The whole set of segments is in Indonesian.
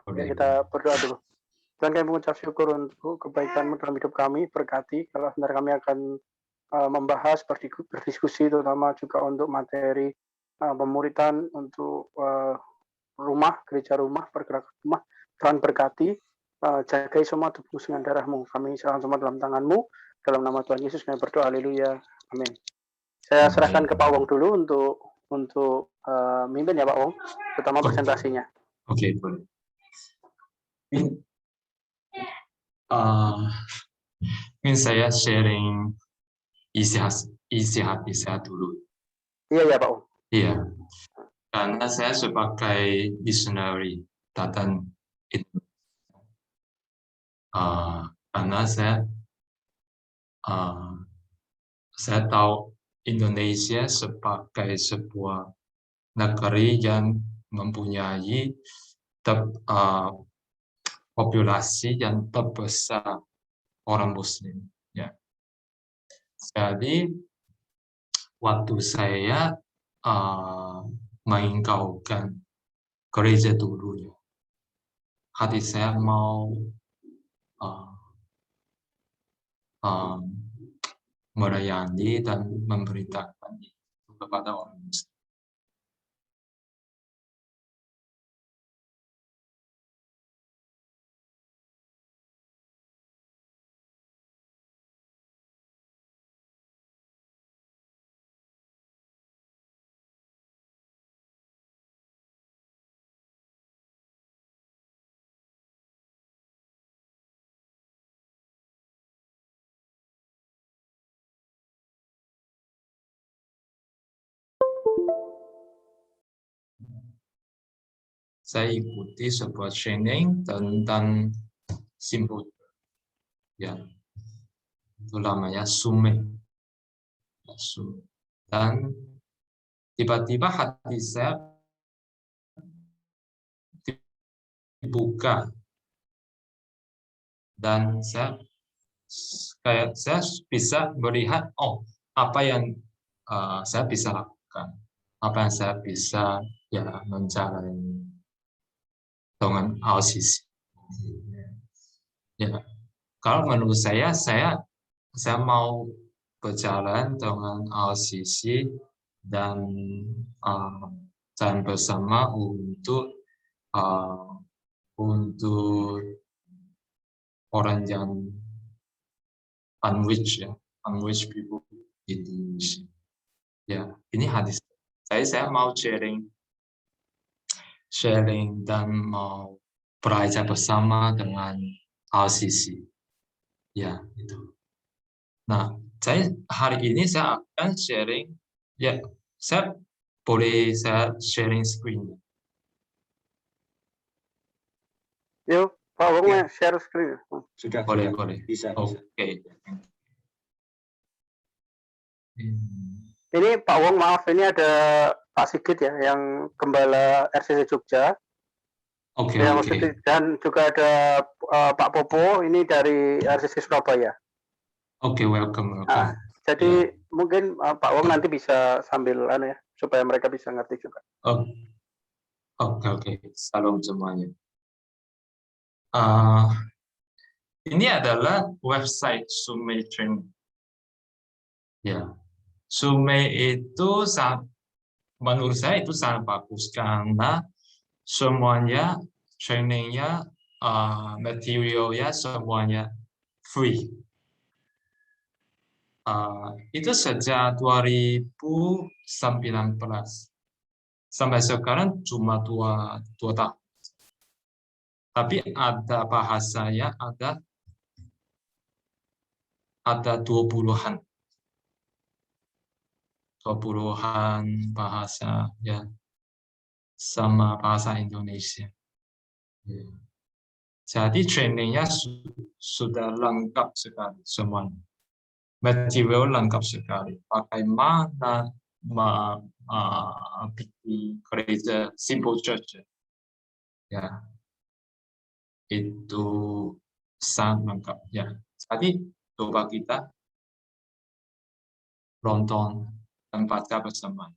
Ya, Boleh, kita boleh. berdoa dulu. Tuhan, kami mengucap syukur untuk kebaikan-Mu dalam hidup kami, berkati. Kalau sebentar kami akan membahas, berdiskusi, terutama juga untuk materi pemuritan untuk rumah, gereja rumah, pergerakan rumah. Tuhan berkati, jagai semua tubuh dengan darah-Mu. Kami serahkan semua dalam tangan-Mu. Dalam nama Tuhan Yesus kami berdoa, haleluya, amin. Saya serahkan ke Pak Wong dulu untuk mimpin ya Pak Wong, terutama presentasinya. Oke, boleh. Mungkin saya sharing isi hati saya dulu. Iya ya Pak Wong. Iya, karena saya sebagai visionary datang itu, karena saya tahu Indonesia sebagai sebuah negeri yang mempunyai populasi yang terbesar orang Muslim. Ya. Jadi waktu saya mengingkaukan gereja dulu, ya, hati saya mau melayani dan memberitakan itu kepada orang Muslim. Saya ikuti sebuah training tentang simbol, ya, itu namanya Sume. Dan tiba-tiba hati saya dibuka dan saya bisa melihat apa yang saya bisa lakukan, apa yang saya bisa menjalani dengan RCC. Ya, kalau menurut saya mau berjalan dengan RCC dan jalan bersama untuk orang yang unreached people di Indonesia. Ya, ini hadis. Saya mau sharing dan mau belajar bersama dengan RCC. Ya, itu. Nah, hari ini saya akan sharing. Ya, saya sharing screen. Yuk, Pak Wong share screen. Sudah boleh. Bisa. Oke. Ini Pak Wong, maaf, ini ada Pak Sigit ya, yang Gembala RCC Jogja. Oke. Dan juga ada Pak Popo, ini dari RCC Surabaya. Oke, welcome. Nah, jadi mungkin Pak Wong nanti bisa sambil supaya mereka bisa ngerti juga. Oke. Salam semuanya. Ini adalah website Sume Training. Ya, Sume itu menurut saya itu sangat bagus karena semuanya trainingnya, materialnya semuanya free. Itu sejak 2019 sampai sekarang cuma 2 tahun. Tapi ada bahasanya, ada 20-an bahasa, ya, sama bahasa Indonesia. Ya. Jadi trainingnya sudah lengkap sekali semuanya. Material lengkap sekali. Bagaimana bikin gereja simple church, ya, itu sangat lengkap, ya. Jadi coba kita nonton dan baca bersama.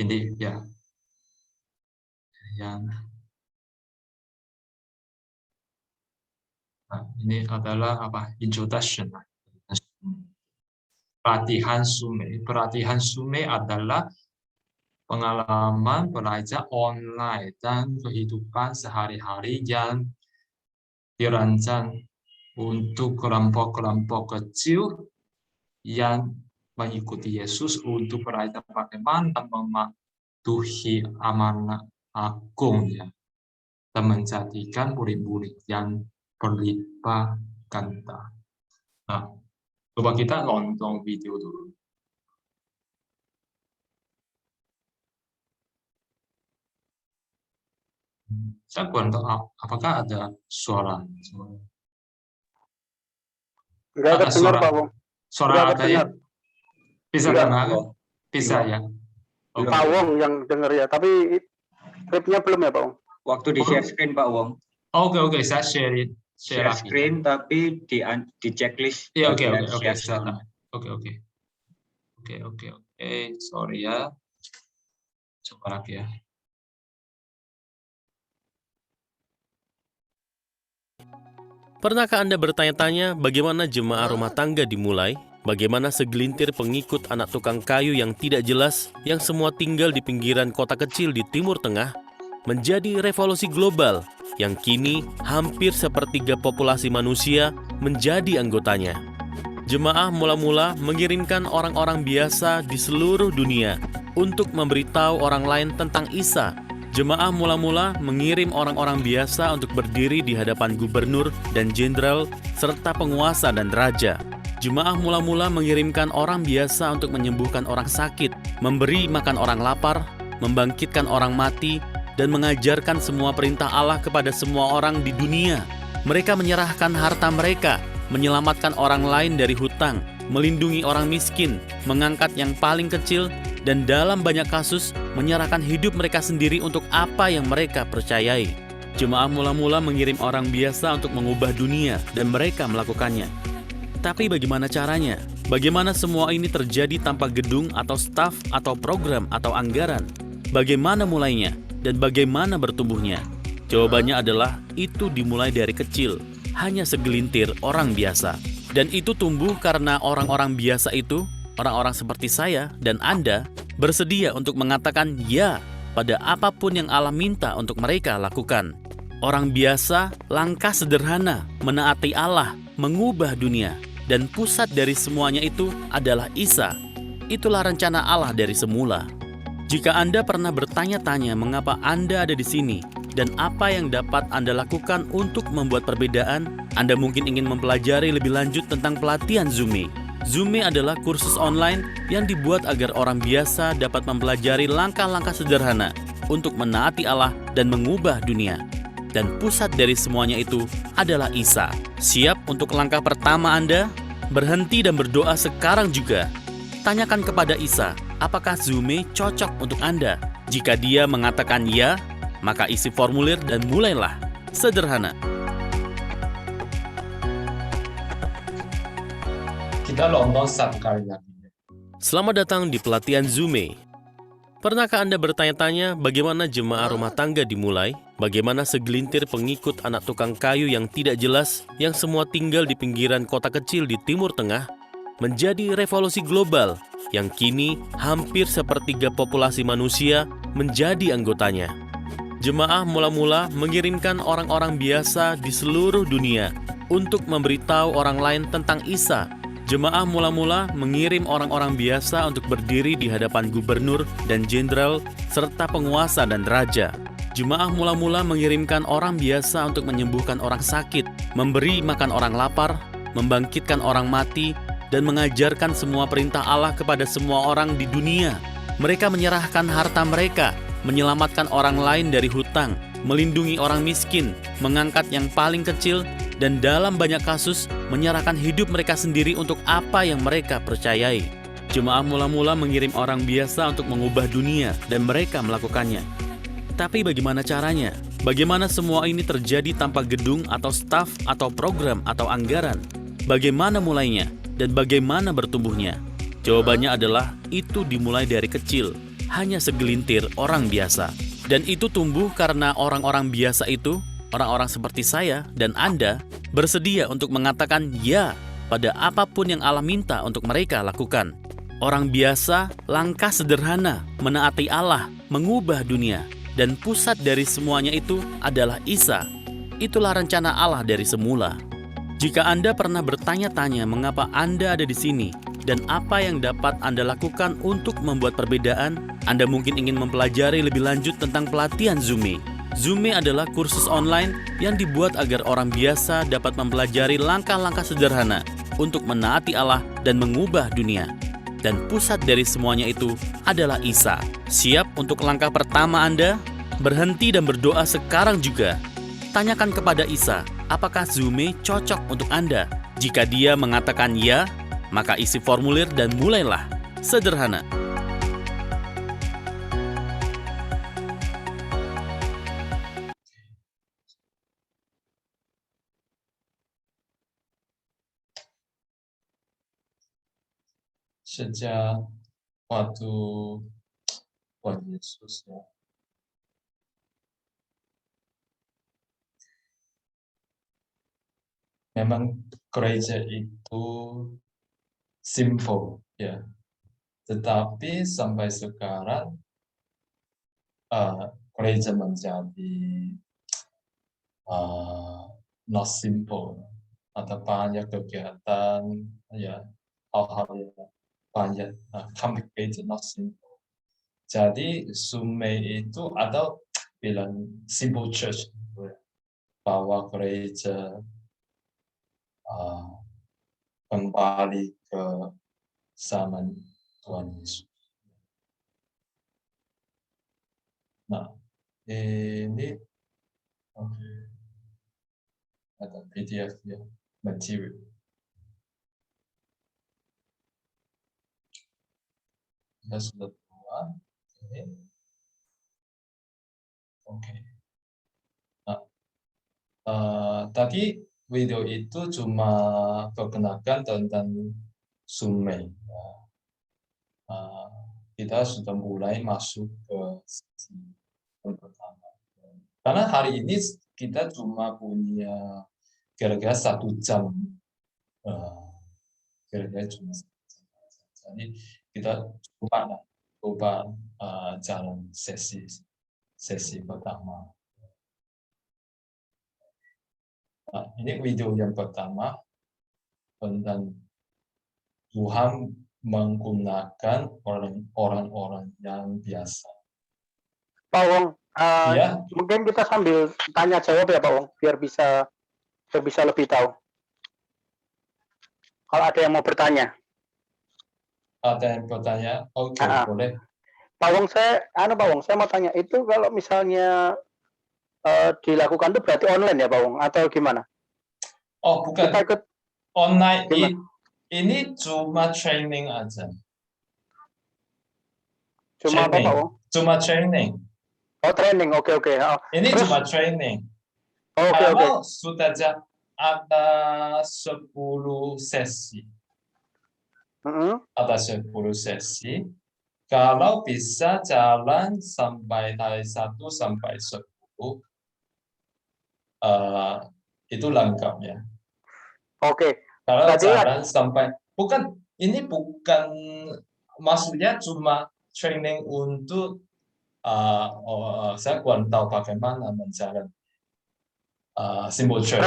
Ini ya yang Nah, ini adalah introduction. Pelatihan Sume. Pelatihan Sume adalah pengalaman belajar online dan kehidupan sehari-hari yang dirancang untuk kelompok-kelompok kecil yang mengikuti Yesus untuk belajar bagaimana mematuhi amanat agungnya dan menjadikan murid-murid yang berlimpah ganda. Nah, coba kita nonton video dulu. Saya kurang tahu apakah ada suara. Nggak Ada terdengar, suara. Pak Wong. Suara Nggak ada terdengar. ya? Bisa Nggak. dengar? Bisa ya? Oke. Pak Wong yang dengar ya, tapi klipnya belum ya, Pak Wong? Waktu di share screen Pak Wong. Oke, saya share Share lagi. screen tapi di checklist. Iya, oke. share screen. Oke. Sorry ya. Coba lagi ya. Pernahkah Anda bertanya-tanya bagaimana jemaah rumah tangga dimulai? Bagaimana segelintir pengikut anak tukang kayu yang tidak jelas, yang semua tinggal di pinggiran kota kecil di Timur Tengah, menjadi revolusi global yang kini hampir sepertiga populasi manusia menjadi anggotanya. Jemaah mula-mula mengirimkan orang-orang biasa di seluruh dunia untuk memberitahu orang lain tentang Isa. Jemaah mula-mula mengirim orang-orang biasa untuk berdiri di hadapan gubernur dan jenderal serta penguasa dan raja. Jemaah mula-mula mengirimkan orang biasa untuk menyembuhkan orang sakit, memberi makan orang lapar, membangkitkan orang mati, dan mengajarkan semua perintah Allah kepada semua orang di dunia. Mereka menyerahkan harta mereka, menyelamatkan orang lain dari hutang, melindungi orang miskin, mengangkat yang paling kecil, dan dalam banyak kasus menyerahkan hidup mereka sendiri untuk apa yang mereka percayai. Jemaah mula-mula mengirim orang biasa untuk mengubah dunia dan mereka melakukannya. Tapi bagaimana caranya? Bagaimana semua ini terjadi tanpa gedung atau staf atau program atau anggaran? Bagaimana mulainya dan bagaimana bertumbuhnya? Jawabannya adalah itu dimulai dari kecil, hanya segelintir orang biasa. Dan itu tumbuh karena orang-orang biasa itu, orang-orang seperti saya dan Anda, bersedia untuk mengatakan ya pada apapun yang Allah minta untuk mereka lakukan. Orang biasa, langkah sederhana, menaati Allah, mengubah dunia. Dan pusat dari semuanya itu adalah Isa. Itulah rencana Allah dari semula. Jika Anda pernah bertanya-tanya mengapa Anda ada di sini dan apa yang dapat Anda lakukan untuk membuat perbedaan, Anda mungkin ingin mempelajari lebih lanjut tentang pelatihan Zume. Zume adalah kursus online yang dibuat agar orang biasa dapat mempelajari langkah-langkah sederhana untuk menaati Allah dan mengubah dunia. Dan pusat dari semuanya itu adalah Isa. Siap untuk langkah pertama Anda? Berhenti dan berdoa sekarang juga. Tanyakan kepada Isa, apakah Zume cocok untuk Anda? Jika dia mengatakan ya, maka isi formulir dan mulailah. Sederhana. Kita nonton satu kali lagi. Selamat datang di pelatihan Zume. Pernahkah Anda bertanya-tanya bagaimana jemaah rumah tangga dimulai? Bagaimana segelintir pengikut anak tukang kayu yang tidak jelas, yang semua tinggal di pinggiran kota kecil di Timur Tengah, menjadi revolusi global yang kini hampir sepertiga populasi manusia menjadi anggotanya. Jemaah mula-mula mengirimkan orang-orang biasa di seluruh dunia untuk memberitahu orang lain tentang Isa. Jemaah mula-mula mengirim orang-orang biasa untuk berdiri di hadapan gubernur dan jenderal serta penguasa dan raja. Jemaah mula-mula mengirimkan orang biasa untuk menyembuhkan orang sakit, memberi makan orang lapar, membangkitkan orang mati, dan mengajarkan semua perintah Allah kepada semua orang di dunia. Mereka menyerahkan harta mereka, menyelamatkan orang lain dari hutang, melindungi orang miskin, mengangkat yang paling kecil, dan dalam banyak kasus menyerahkan hidup mereka sendiri untuk apa yang mereka percayai. Jemaah mula-mula mengirim orang biasa untuk mengubah dunia dan mereka melakukannya. Tapi bagaimana caranya? Bagaimana semua ini terjadi tanpa gedung atau staf atau program atau anggaran? Bagaimana mulainya dan bagaimana bertumbuhnya? Jawabannya adalah itu dimulai dari kecil, hanya segelintir orang biasa. Dan itu tumbuh karena orang-orang biasa itu, orang-orang seperti saya dan Anda bersedia untuk mengatakan ya pada apapun yang Allah minta untuk mereka lakukan. Orang biasa, langkah sederhana, menaati Allah, mengubah dunia. Dan pusat dari semuanya itu adalah Isa. Itulah rencana Allah dari semula. Jika Anda pernah bertanya-tanya mengapa Anda ada di sini dan apa yang dapat Anda lakukan untuk membuat perbedaan, Anda mungkin ingin mempelajari lebih lanjut tentang pelatihan Zume. Zume adalah kursus online yang dibuat agar orang biasa dapat mempelajari langkah-langkah sederhana untuk menaati Allah dan mengubah dunia. Dan pusat dari semuanya itu adalah Isa. Siap untuk langkah pertama Anda? Berhenti dan berdoa sekarang juga. Tanyakan kepada Isa, apakah Zume cocok untuk Anda? Jika dia mengatakan ya, maka isi formulir dan mulailah. Sederhana. Sejak waktu Tuhan Yesus ya, memang gereja itu simple ya, tetapi sampai sekarang gereja menjadi not simple. Ada banyak kegiatan ya, hal-hal yang banyak complicated, not simple. Jadi Zume itu ada bilang simple church, bahwa gereja kembali ke zaman Tuhan Yesus. Nah, ini ada PDF ya, material. Kita sudah buat. Oke. Nah, tadi video itu cuma perkenalkan tentang Zume. Kita sudah mulai masuk ke sesi yang pertama. Karena hari ini kita cuma punya kira-kira 1 jam. Kira-kira cuma 1 jam. Jadi kita coba jalan sesi pertama. Nah, ini video yang pertama tentang Tuhan menggunakan orang-orang yang biasa. Pak Wong, Ya, mungkin kita sambil tanya jawab ya Pak Wong, biar bisa lebih tahu. Kalau ada yang mau bertanya. ada yang bertanya? Oke, boleh. Pak Wong, saya mau tanya, itu kalau misalnya dilakukan itu berarti online ya Pak Wong, atau gimana? Oh, bukan. Kita ikut Online gimana? ini cuma training aja. Cuma apa Pak Wong? Cuma training. Oh, training, oke. Ini Terus? cuma training. Oke. Kalau sudah ada 10 sesi. Ada 10 sesi. Kalau bisa jalan sampai dari 1 sampai 10, itu lengkapnya. Oke. Kalau Berarti jalan sampai, ini bukan maksudnya cuma training untuk saya kurang tahu bagaimana menjalan simple church.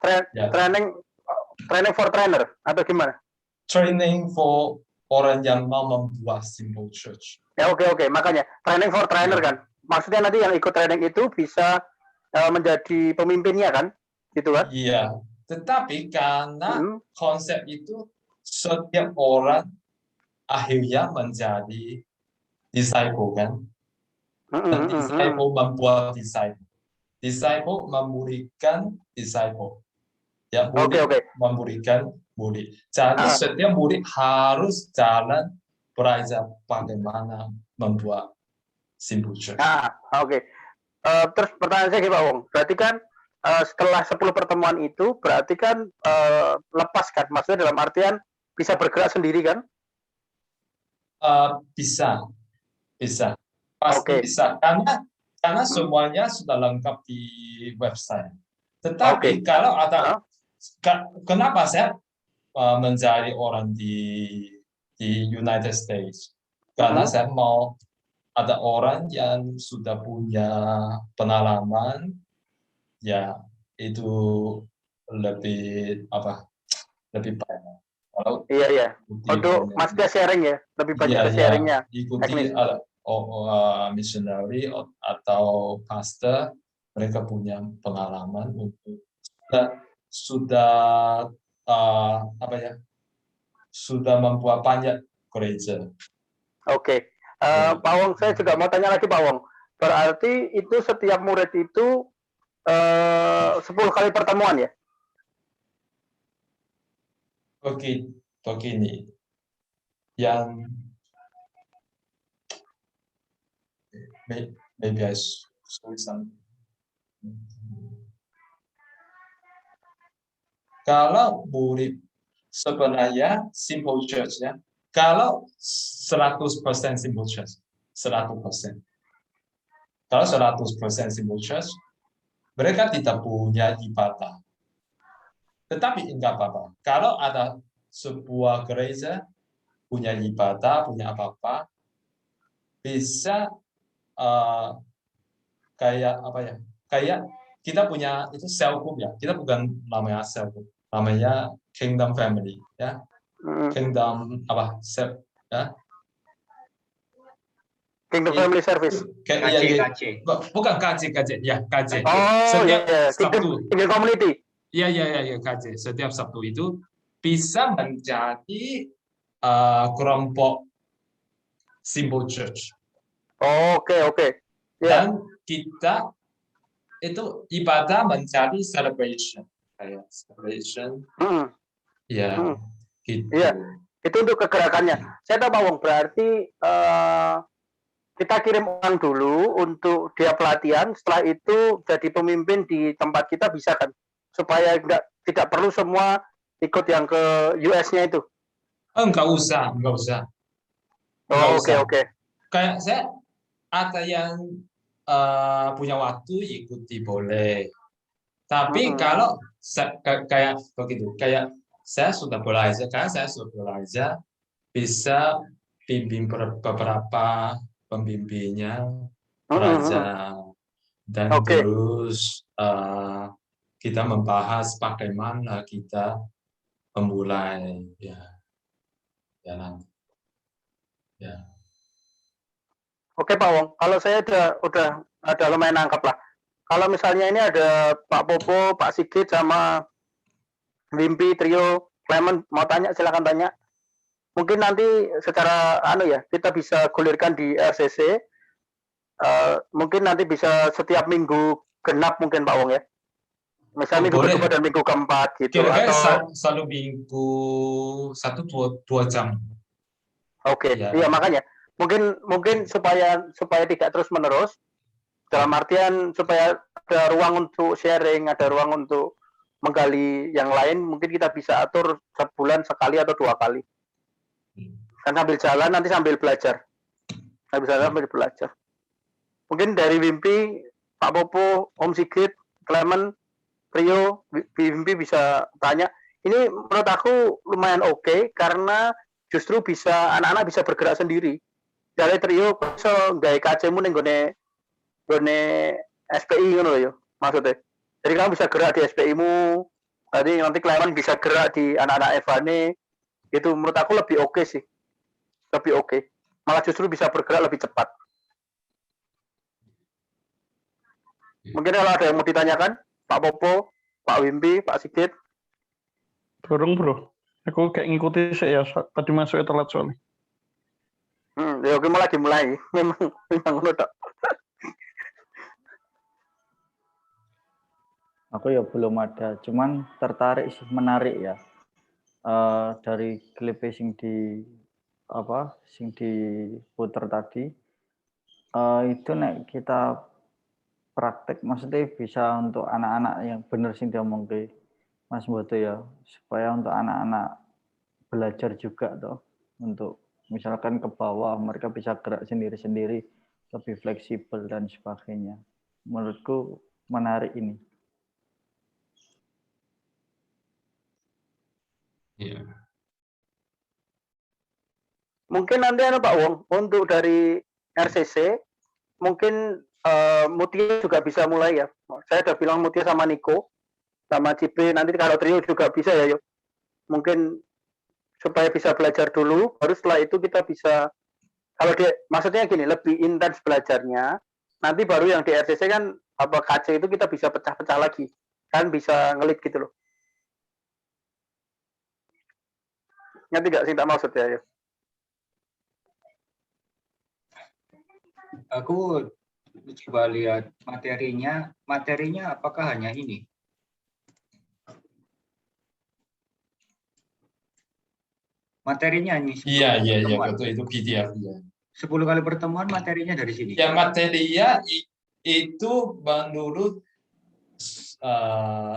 Training for trainer atau gimana? Training for orang yang mau membuat simple church. Ya oke. Makanya training for trainer kan. Maksudnya nanti yang ikut training itu bisa menjadi pemimpinnya kan? Gitu kan? Iya. Tetapi karena konsep itu setiap orang akhirnya menjadi disciple kan? Dan disciple membuat disciple. Disciple memberikan disciple. Ya, murid memberikan murid. Jadi setiap murid harus jalan belajar bagaimana membuat simple church. Oke. Terus pertanyaan saya Pak Wong, berarti kan setelah 10 pertemuan itu berarti kan lepas kan? Maksudnya dalam artian bisa bergerak sendiri kan? Bisa. Pasti bisa. karena semuanya sudah lengkap di website. Tetapi kalau ada kenapa saya mencari orang di United States? Karena saya mau ada orang yang sudah punya pengalaman, ya itu lebih banyak. Kalau Iya. Untuk maksudnya sharing ya, lebih banyak ke sharingnya. Ikuti missionary atau pastor, mereka punya pengalaman untuk sudah sudah membuat banyak gereja. Oke. Pak Wong, saya juga mau tanya lagi Pak Wong. Berarti itu setiap murid itu 10 kali pertemuan ya? Begini, yang maybe I show some. Kalau murid sebenarnya simple church ya, kalau 100% simple church, 100%. Kalau 100% simple church, mereka tidak punya ibadah. Tetapi enggak apa-apa. Kalau ada sebuah gereja punya ibadah, punya apa-apa, bisa kayak apa ya? Kayak kita punya itu cell group ya. Kita bukan namanya cell group, namanya kingdom family ya. Kingdom apa? Ya. Kingdom Family Service. KC. Bukan KC ya KC. Oh Setiap iya, Sabtu. Kingdom Community. Iya KC. Setiap Sabtu itu bisa menjadi kelompok simple church. Oke. Dan kita itu ibadah menjadi celebration. Kayak celebration. Ya, gitu. Iya, itu untuk kegerakannya. Saya tahu Pak Wong, berarti kita kirim orang dulu untuk dia pelatihan, setelah itu jadi pemimpin di tempat kita bisa kan? Supaya tidak perlu semua ikut yang ke US-nya itu. Enggak usah. Oh, oke. Kayak saya ada yang punya waktu ikuti boleh. Tapi kalau kayak begitu, kayak saya sudah belajar, bisa bimbing beberapa pembimbingnya belajar dan terus kita membahas bagaimana kita memulai ya. Oke Pak Wong, kalau saya udah ada lumayan nangkap lah. Kalau misalnya ini ada Pak Popo, Pak Sigit sama Wimpi, Trio, Clement mau tanya silakan tanya. Mungkin nanti secara kita bisa gulirkan di RCC. Mungkin nanti bisa setiap minggu genap minggu Pak Wong ya. Misalnya minggu kedua dan minggu keempat gitu. Kira-kira satu minggu 1-2 jam. Oke. Iya makanya. Mungkin supaya tidak terus menerus. Dalam artian supaya ada ruang untuk sharing, ada ruang untuk menggali yang lain. Mungkin kita bisa atur sebulan sekali atau 2 kali. Kan sambil jalan nanti sambil belajar. Sambil belajar. Mungkin dari Wimpi, Pak Popo, Om Sigit, Clement, Trio, Wimpi bisa tanya. Ini menurut aku lumayan oke karena justru bisa anak-anak bisa bergerak sendiri. Dari Trio bisa gawe KC-mu ning gone SPI ngono ya maksudnya. Jadi kamu bisa gerak di SPI-mu. Tadi nanti Clement bisa gerak di anak-anak Evane. Itu menurut aku lebih oke sih. Lebih oke. Malah justru bisa bergerak lebih cepat. Mungkin kalau ada yang mau ditanyakan, Pak Popo, Pak Wimpi, Pak Sigit. Dorong bro, aku kayak ngikuti sih ya, tadi masuknya telat soalnya. Ya oke lagi mulai, memang udah. Aku ya belum ada, cuman tertarik sih, menarik ya. Dari klip sing diputer tadi, itu nek kita praktek maksudnya bisa untuk anak-anak yang benar sih diomong ke Mas Boto ya, supaya untuk anak-anak belajar juga toh, untuk misalkan ke bawah mereka bisa gerak sendiri-sendiri, lebih fleksibel dan sebagainya. Menurutku menarik ini. Iya. Mungkin nanti Pak Wong, untuk dari RCC, mungkin Mutia juga bisa mulai ya. Saya udah bilang Mutia sama Niko, sama Cipe, nanti kalau trio juga bisa ya, yuk. Mungkin supaya bisa belajar dulu, baru setelah itu kita bisa, kalau dia, maksudnya gini, lebih intens belajarnya, nanti baru yang di RCC kan, apa KC itu kita bisa pecah-pecah lagi, kan bisa ngelit gitu loh. Ngerti nggak sih tak maksud ya, yuk? Aku coba lihat materinya apakah hanya ini? Materinya hanya 10 Iya, pertemuan. betul itu PDF ya. 10 kali pertemuan materinya dari sini. Ya materinya itu menurut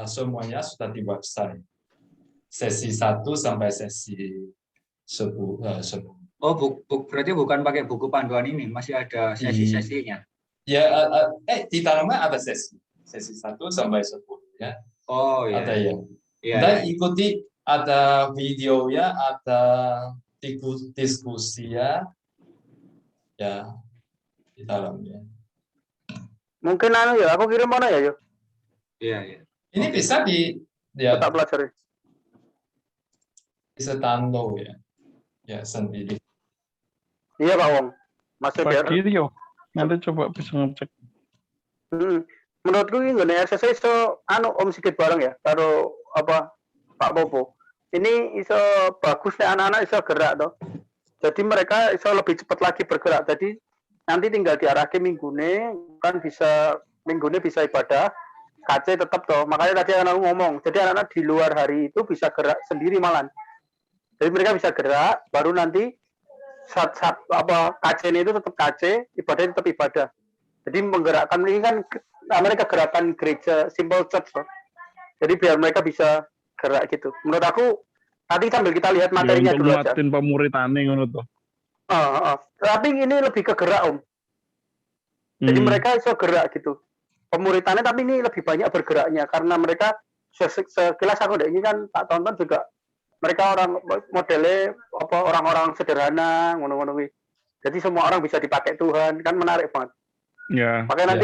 semuanya sudah di website. Sesi 1 sampai sesi 10. Oh, berarti bukan pakai buku panduan ini, masih ada sesi-sesinya. Ya, di dalamnya ada sesi 1 sampai 10 ya. Oh iya. Ada ya. Iya, Dan iya. ikuti, ada video ya, ada diskusi ya di dalamnya. Mungkin ya, aku kirim mana ya, yuk? Iya, iya. Ini bisa Tak pelajari. bisa download ya sendiri. Iya Pak Wong, masih biar. Pagi yo. Nanti coba bisa ngecek. Menurutku ini nggak RCC so Om sikit bareng ya, karo apa Pak Bobo. Ini iso bagus nih anak-anak iso gerak toh. Jadi mereka iso lebih cepat lagi bergerak. Jadi nanti tinggal diarahke minggune kan bisa ibadah. KC tetap toh. Makanya tadi anak ngomong. Jadi anak-anak di luar hari itu bisa gerak sendiri malan. Jadi mereka bisa gerak, baru nanti saat KC itu tetap KC, ibadah tetap ibadah. Jadi menggerakkan ini kan mereka gerakan gereja simple church toh. Jadi biar mereka bisa gerak gitu. Menurut aku nanti sambil kita lihat materinya untuk dulu aja. nguatin pemuritane ngono tuh. Tapi ini lebih ke gerak Om. Jadi mereka bisa gerak gitu. Pemuritannya tapi ini lebih banyak bergeraknya karena mereka sekilas aku ini kan tak tonton juga mereka modelnya orang-orang sederhana ngono-ngono. Jadi semua orang bisa dipakai Tuhan kan menarik banget. Ya. Makanya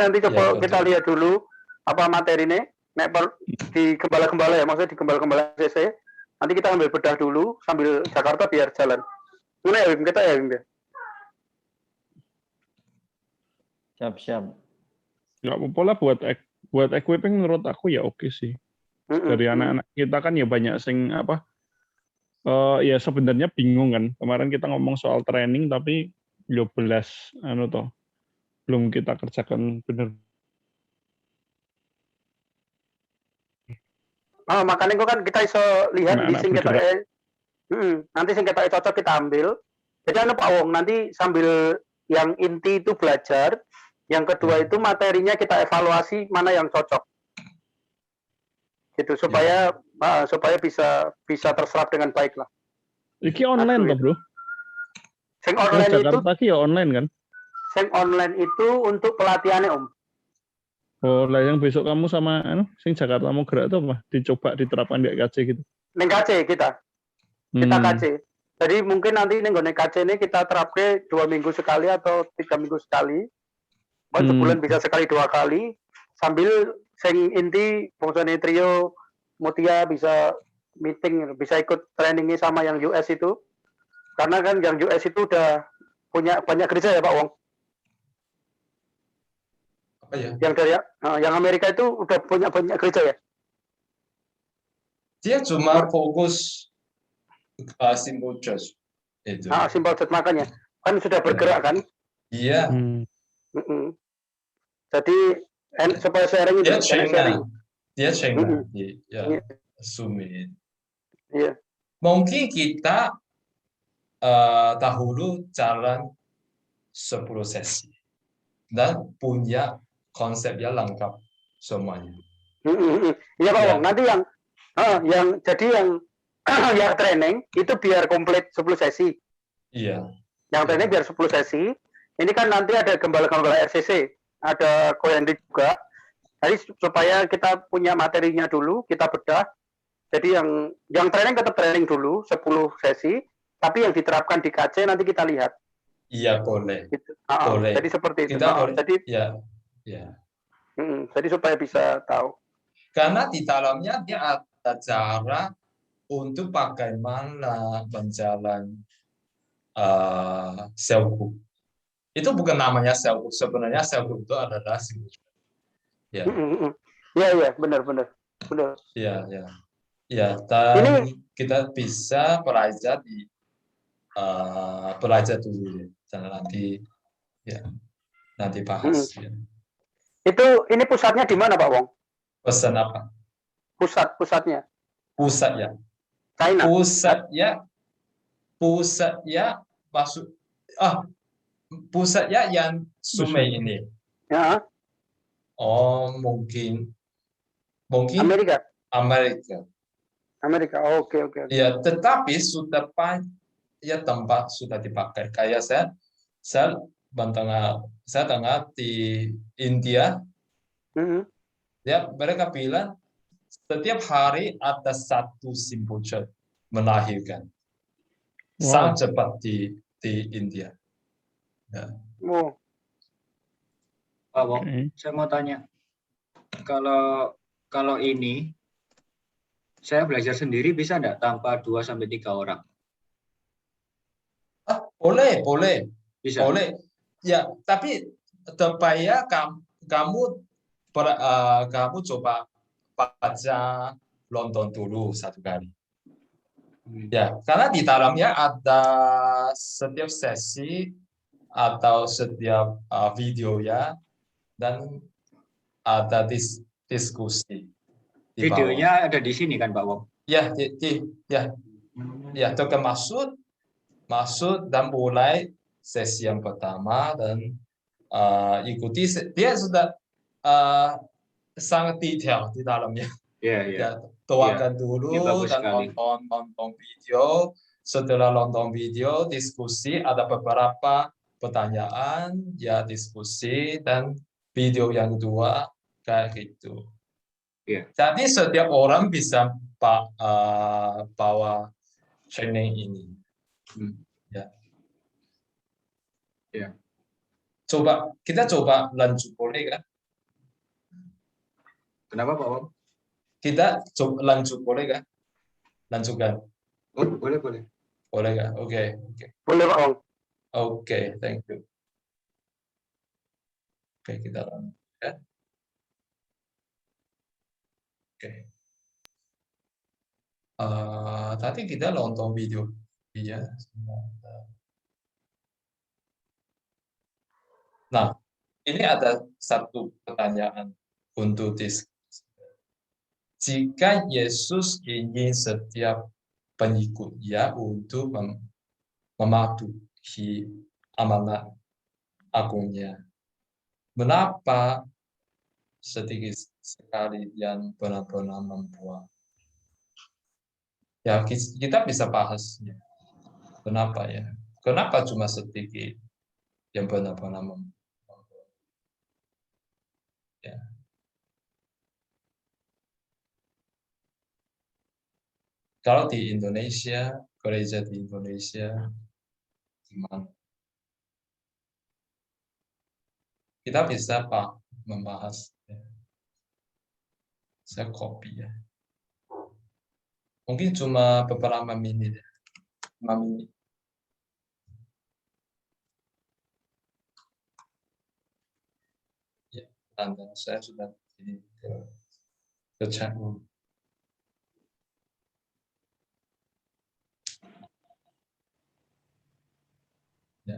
nanti coba kita lihat dulu apa materinya. Di gembala-gembala ya, maksudnya di gembala-gembala CC. Nanti kita ambil bedah dulu sambil Jakarta biar jalan. Mana ya Wim? Kita ya Wim ya? Siap-siap. Nggak apa-apa lah buat equipping menurut aku ya oke sih. Dari anak-anak kita kan ya banyak sing ya sebenarnya bingung kan. Kemarin kita ngomong soal training tapi yo belas belum kita kerjakan bener. Makanya kok kan kita iso lihat di sing kita nanti sing kita cocok kita ambil. Jadi Pak Wong nanti sambil yang inti itu belajar, yang kedua itu materinya kita evaluasi mana yang cocok. Gitu supaya bisa terserap dengan baik lah. Iki online toh, Bro? Sing online itu Jakarta ki ya online kan? Sing online itu untuk pelatihannya Om. Oh, lah yang besok kamu sama sing Jakarta mau gerak tuh apa? Dicoba diterapkan di KC gitu. Neng KC kita KC. Jadi mungkin nanti neng KC ini kita terapkan 2 minggu sekali atau 3 minggu sekali. Sebulan bisa sekali 2 kali. Sambil sing inti fungsinya trio Mutia bisa meeting, bisa ikut trainingnya sama yang US itu. Karena kan yang US itu udah punya banyak gereja ya Pak Wong. Yang dari yang Amerika itu udah punya banyak gereja ya? Dia cuma fokus simple church itu. Simple church makanya kan sudah bergerak kan? Iya. Jadi supaya sharing itu dia sharing summit. Iya. Mungkin kita dahulu jalan 10 sesi dan punya konsep yang lengkap semuanya. Iya Pak Wong, nanti yang yang training itu biar komplit 10 sesi. Iya. Yang training biar 10 sesi, Ini kan nanti ada gembala-gembala RCC, ada Koyandi juga. Jadi supaya kita punya materinya dulu, kita bedah. Jadi yang training tetap training dulu 10 sesi, tapi yang diterapkan di KC nanti kita lihat. Iya, boleh. Gitu. Boleh. Jadi seperti itu. Kita boleh. Jadi Ya. jadi supaya bisa tahu. Karena di dalamnya dia ada cara untuk bagaimana menjalan self group. Itu bukan namanya self group, sebenarnya self group itu adalah signature. Ya. Iya, benar. Ya, dan kita bisa belajar dulu ya. Jangan nanti bahas. Ya. Ini pusatnya di mana, Pak Wong? Pesan apa? Pusatnya. Pusat ya. China. Pusatnya masuk pusatnya yang Sumei ini. Ya. Oh, mungkin Amerika. Oke. Ya, tetapi sudah banyak tempat sudah dipakai. Kayak saya dengar di India, ya mereka bilang setiap hari ada satu simposium melahirkan. Sangat cepat di India. Ya. Pak Wong, saya mau tanya, kalau ini saya belajar sendiri bisa enggak tanpa 2-3 orang? Boleh. Bisa. Boleh. Ya, tapi supaya kamu coba baca London dulu satu kali. Ya, karena di dalamnya ada setiap sesi atau setiap video ya, dan ada diskusi. Videonya ada di sini kan, Pak Wong? Ya, itu kan masuk dan mulai sesi yang pertama dan ikuti. Dia sudah sangat detail di dalamnya. Ya. Doakan dulu dan nonton video. Setelah nonton video, diskusi, ada beberapa pertanyaan, ya diskusi, dan video yang kedua kayak gitu. Yeah. Jadi setiap orang bisa bawa training ini. Ya. Kita coba lanjut, boleh kan? Kenapa, Pak Wong? Kita coba lanjut, boleh kan? Lanjutkan. Oh, boleh. Boleh kan? Oke. Boleh, Pak Wong. Oke, thank you. Oke, kita lanjut ya. Oke. Tadi kita nonton video. Iya. Nah, ini ada satu pertanyaan untuk diskusi. Jika Yesus ingin setiap pengikutnya untuk mematuhi amanat agungnya, mengapa sedikit sekali yang benar-benar membuat? Ya, kita bisa bahasnya. Kenapa ya? Kenapa cuma sedikit yang benar-benar membuat? Ya. Kalau di Indonesia, gereja di Indonesia, gimana? Kita bisa membahas. Ya. Saya copy ya. Mungkin cuma beberapa menit. 5 menit. Ya, tanda saya sudah ini ke chat room. Ya.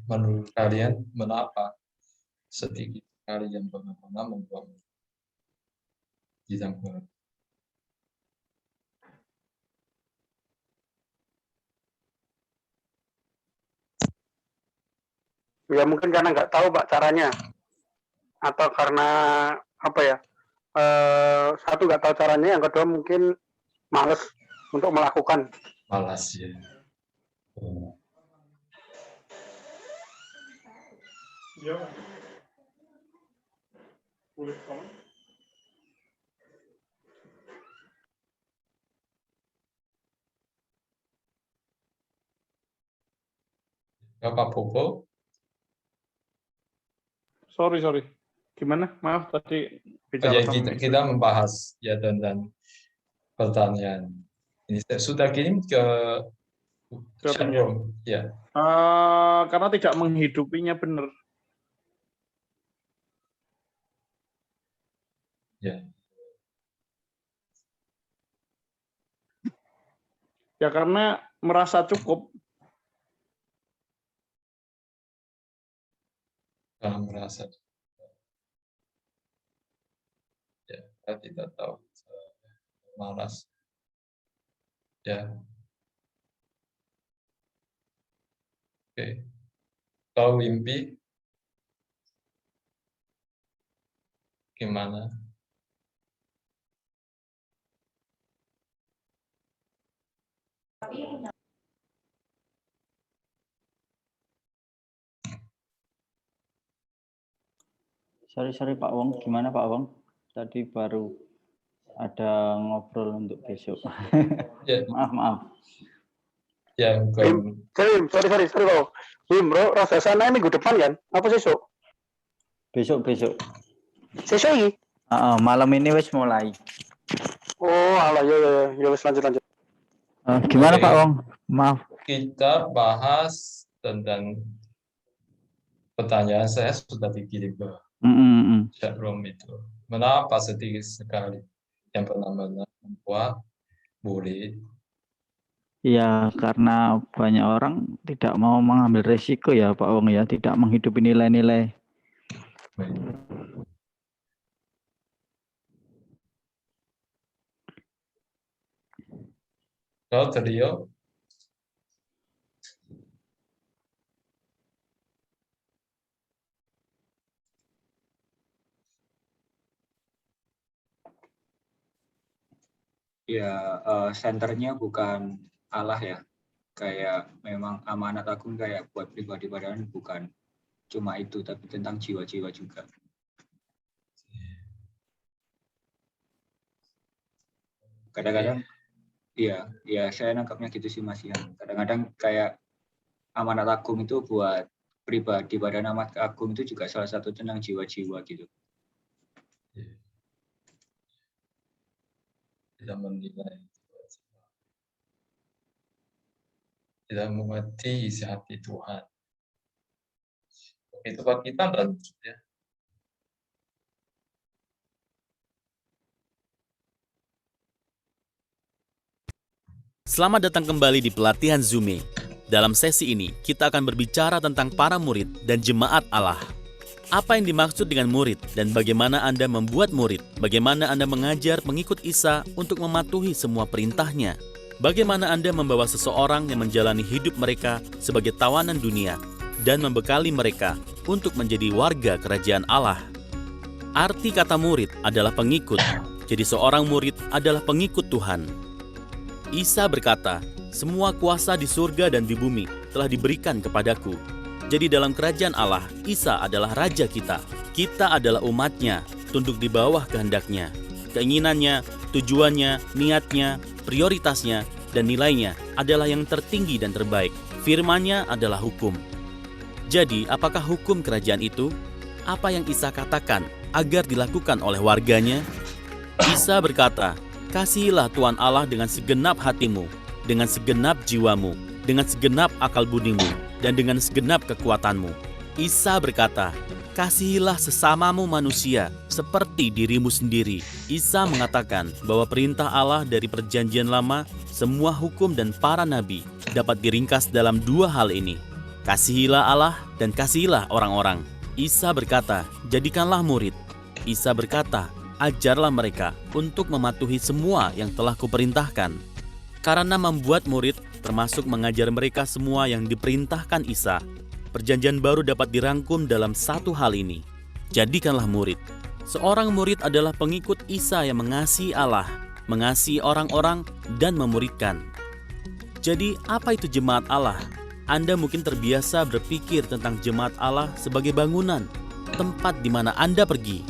Menurut kalian, mengapa sedikit sekali yang benar-benar membuat bidang baru? Ya mungkin karena nggak tahu Pak caranya, atau karena apa ya, satu nggak tahu caranya, yang kedua mungkin males untuk melakukan. Malas ya. Bapak Bobo, Sorry. Gimana? Maaf tadi bicara ya, sama kita membahas ya tentang pertanyaan. Ini saya sudah kirim ke chat room. Ya. karena tidak menghidupinya benar. Ya. Ya karena merasa cukup. Kalau merasa ya, saya tidak tahu, malas ya. Oke, kalau mimpi gimana? Sorry Pak Wong, gimana Pak Wong? Tadi baru ada ngobrol untuk besok. Ya, Maaf. ya, Sorry Pak. Bro, rasa sana minggu depan kan? Apa besok? Besok. Besok ini? Malam ini wis mulai. Oh, alah, ya wis lanjut. Gimana Oke. Pak Wong? Maaf. Kita bahas tentang pertanyaan saya sudah dikirim ke chat room itu. Mengapa sedikit sekali yang pernah membuat murid? Ya, karena banyak orang tidak mau mengambil resiko ya Pak Wong ya, tidak menghidupi nilai-nilai. Kalau Trio, Ya, senternya bukan Allah ya. Kayak memang amanat agung kayak buat pribadi badan bukan cuma itu, tapi tentang jiwa-jiwa juga. Kadang-kadang, iya, saya nangkapnya gitu sih Mas Ian. Kadang-kadang kayak amanat agung itu buat pribadi badan amanat agung itu juga salah satu tentang jiwa-jiwa gitu. tidak menilai, tidak mengerti isi hati Tuhan. Itu buat kita lanjut ya. Selamat datang kembali di pelatihan Zume. Dalam sesi ini, kita akan berbicara tentang para murid dan jemaat Allah. Apa yang dimaksud dengan murid dan bagaimana Anda membuat murid? Bagaimana Anda mengajar pengikut Isa untuk mematuhi semua perintahnya? Bagaimana Anda membawa seseorang yang menjalani hidup mereka sebagai tawanan dunia dan membekali mereka untuk menjadi warga kerajaan Allah? Arti kata murid adalah pengikut. Jadi seorang murid adalah pengikut Tuhan. Isa berkata, "Semua kuasa di surga dan di bumi telah diberikan kepadaku." Jadi dalam kerajaan Allah, Isa adalah raja kita. Kita adalah umatnya, tunduk di bawah kehendaknya. Keinginannya, tujuannya, niatnya, prioritasnya, dan nilainya adalah yang tertinggi dan terbaik. Firman-Nya adalah hukum. Jadi, apakah hukum kerajaan itu? Apa yang Isa katakan agar dilakukan oleh warganya? Isa berkata, "Kasihilah Tuhan Allah dengan segenap hatimu, dengan segenap jiwamu, dengan segenap akal budimu, dan dengan segenap kekuatanmu." Isa berkata, "Kasihilah sesamamu manusia seperti dirimu sendiri." Isa mengatakan bahwa perintah Allah dari perjanjian lama, semua hukum dan para nabi dapat diringkas dalam dua hal ini. Kasihilah Allah dan kasihilah orang-orang. Isa berkata, "Jadikanlah murid." Isa berkata, "Ajarlah mereka untuk mematuhi semua yang telah kuperintahkan." Karena membuat murid termasuk mengajar mereka semua yang diperintahkan Isa, Perjanjian Baru dapat dirangkum dalam satu hal ini: jadikanlah murid. Seorang murid adalah pengikut Isa yang mengasihi Allah, mengasihi orang-orang, dan memuridkan. Jadi, apa itu jemaat Allah? Anda mungkin terbiasa berpikir tentang jemaat Allah sebagai bangunan, tempat di mana Anda pergi.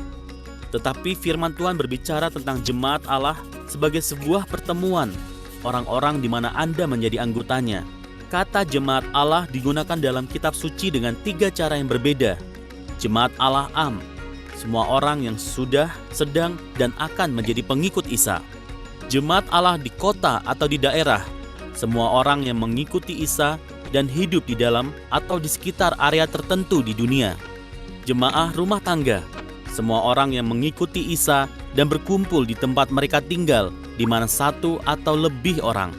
Tetapi firman Tuhan berbicara tentang jemaat Allah sebagai sebuah pertemuan, orang-orang di mana Anda menjadi anggotanya. Kata jemaat Allah digunakan dalam kitab suci dengan 3 cara yang berbeda. Jemaat Allah Am, semua orang yang sudah, sedang, dan akan menjadi pengikut Isa. Jemaat Allah di kota atau di daerah, semua orang yang mengikuti Isa dan hidup di dalam atau di sekitar area tertentu di dunia. Jemaah rumah tangga, semua orang yang mengikuti Isa dan berkumpul di tempat mereka tinggal, di mana 1 atau lebih orang.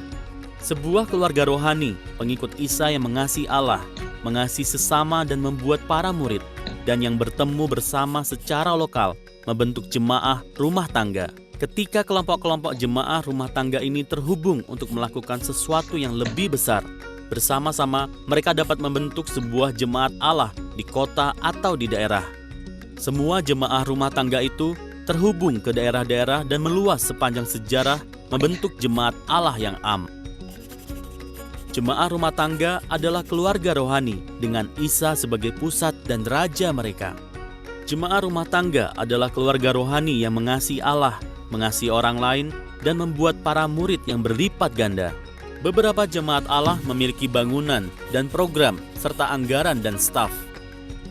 Sebuah keluarga rohani, pengikut Isa yang mengasihi Allah, mengasihi sesama dan membuat para murid, dan yang bertemu bersama secara lokal, membentuk jemaah rumah tangga. Ketika kelompok-kelompok jemaah rumah tangga ini terhubung untuk melakukan sesuatu yang lebih besar, bersama-sama mereka dapat membentuk sebuah jemaat Allah di kota atau di daerah. Semua jemaah rumah tangga itu terhubung ke daerah-daerah dan meluas sepanjang sejarah membentuk jemaat Allah yang am. Jemaah rumah tangga adalah keluarga rohani dengan Isa sebagai pusat dan raja mereka. Jemaah rumah tangga adalah keluarga rohani yang mengasihi Allah, mengasihi orang lain, dan membuat para murid yang berlipat ganda. Beberapa jemaat Allah memiliki bangunan dan program serta anggaran dan staf.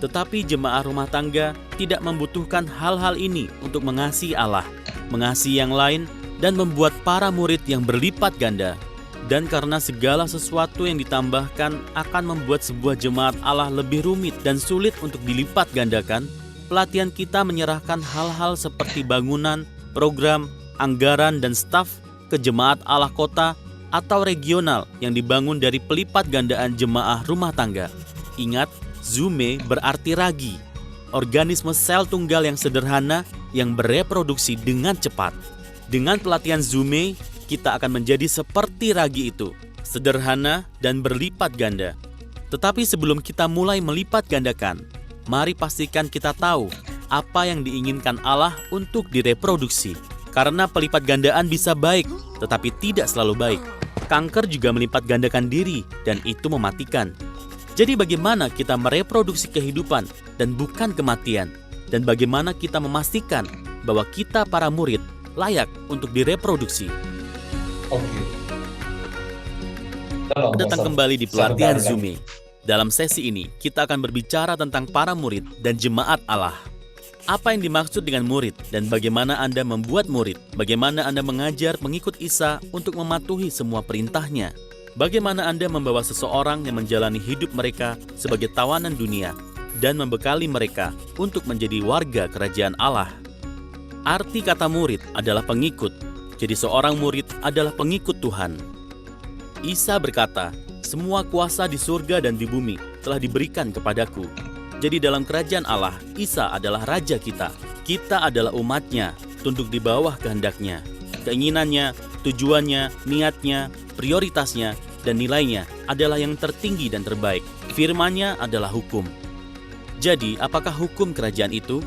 Tetapi jemaah rumah tangga tidak membutuhkan hal-hal ini untuk mengasihi Allah, mengasihi yang lain, dan membuat para murid yang berlipat ganda. Dan karena segala sesuatu yang ditambahkan akan membuat sebuah jemaat Allah lebih rumit dan sulit untuk dilipat gandakan, pelatihan kita menyerahkan hal-hal seperti bangunan, program, anggaran, dan staf ke jemaat Allah kota atau regional yang dibangun dari pelipat gandaan jemaah rumah tangga. Ingat, Zume berarti ragi, organisme sel tunggal yang sederhana yang bereproduksi dengan cepat. Dengan pelatihan Zume, kita akan menjadi seperti ragi itu, sederhana dan berlipat ganda. Tetapi sebelum kita mulai melipat gandakan, mari pastikan kita tahu apa yang diinginkan Allah untuk direproduksi. Karena pelipat gandaan bisa baik, tetapi tidak selalu baik. Kanker juga melipat gandakan diri, dan itu mematikan. Jadi bagaimana kita mereproduksi kehidupan dan bukan kematian? Dan bagaimana kita memastikan bahwa kita para murid layak untuk direproduksi? Oke. Datang kembali di pelatihan Zume. Dalam sesi ini, kita akan berbicara tentang para murid dan jemaat Allah. Apa yang dimaksud dengan murid dan bagaimana Anda membuat murid? Bagaimana Anda mengajar pengikut Isa untuk mematuhi semua perintahnya? Bagaimana Anda membawa seseorang yang menjalani hidup mereka sebagai tawanan dunia dan membekali mereka untuk menjadi warga kerajaan Allah? Arti kata murid adalah pengikut. Jadi seorang murid adalah pengikut Tuhan. Isa berkata, "Semua kuasa di surga dan di bumi telah diberikan kepadaku." Jadi dalam kerajaan Allah, Isa adalah raja kita. Kita adalah umatnya, tunduk di bawah kehendaknya. Keinginannya, tujuannya, niatnya, prioritasnya, dan nilainya adalah yang tertinggi dan terbaik. Firman-Nya adalah hukum. Jadi, apakah hukum kerajaan itu?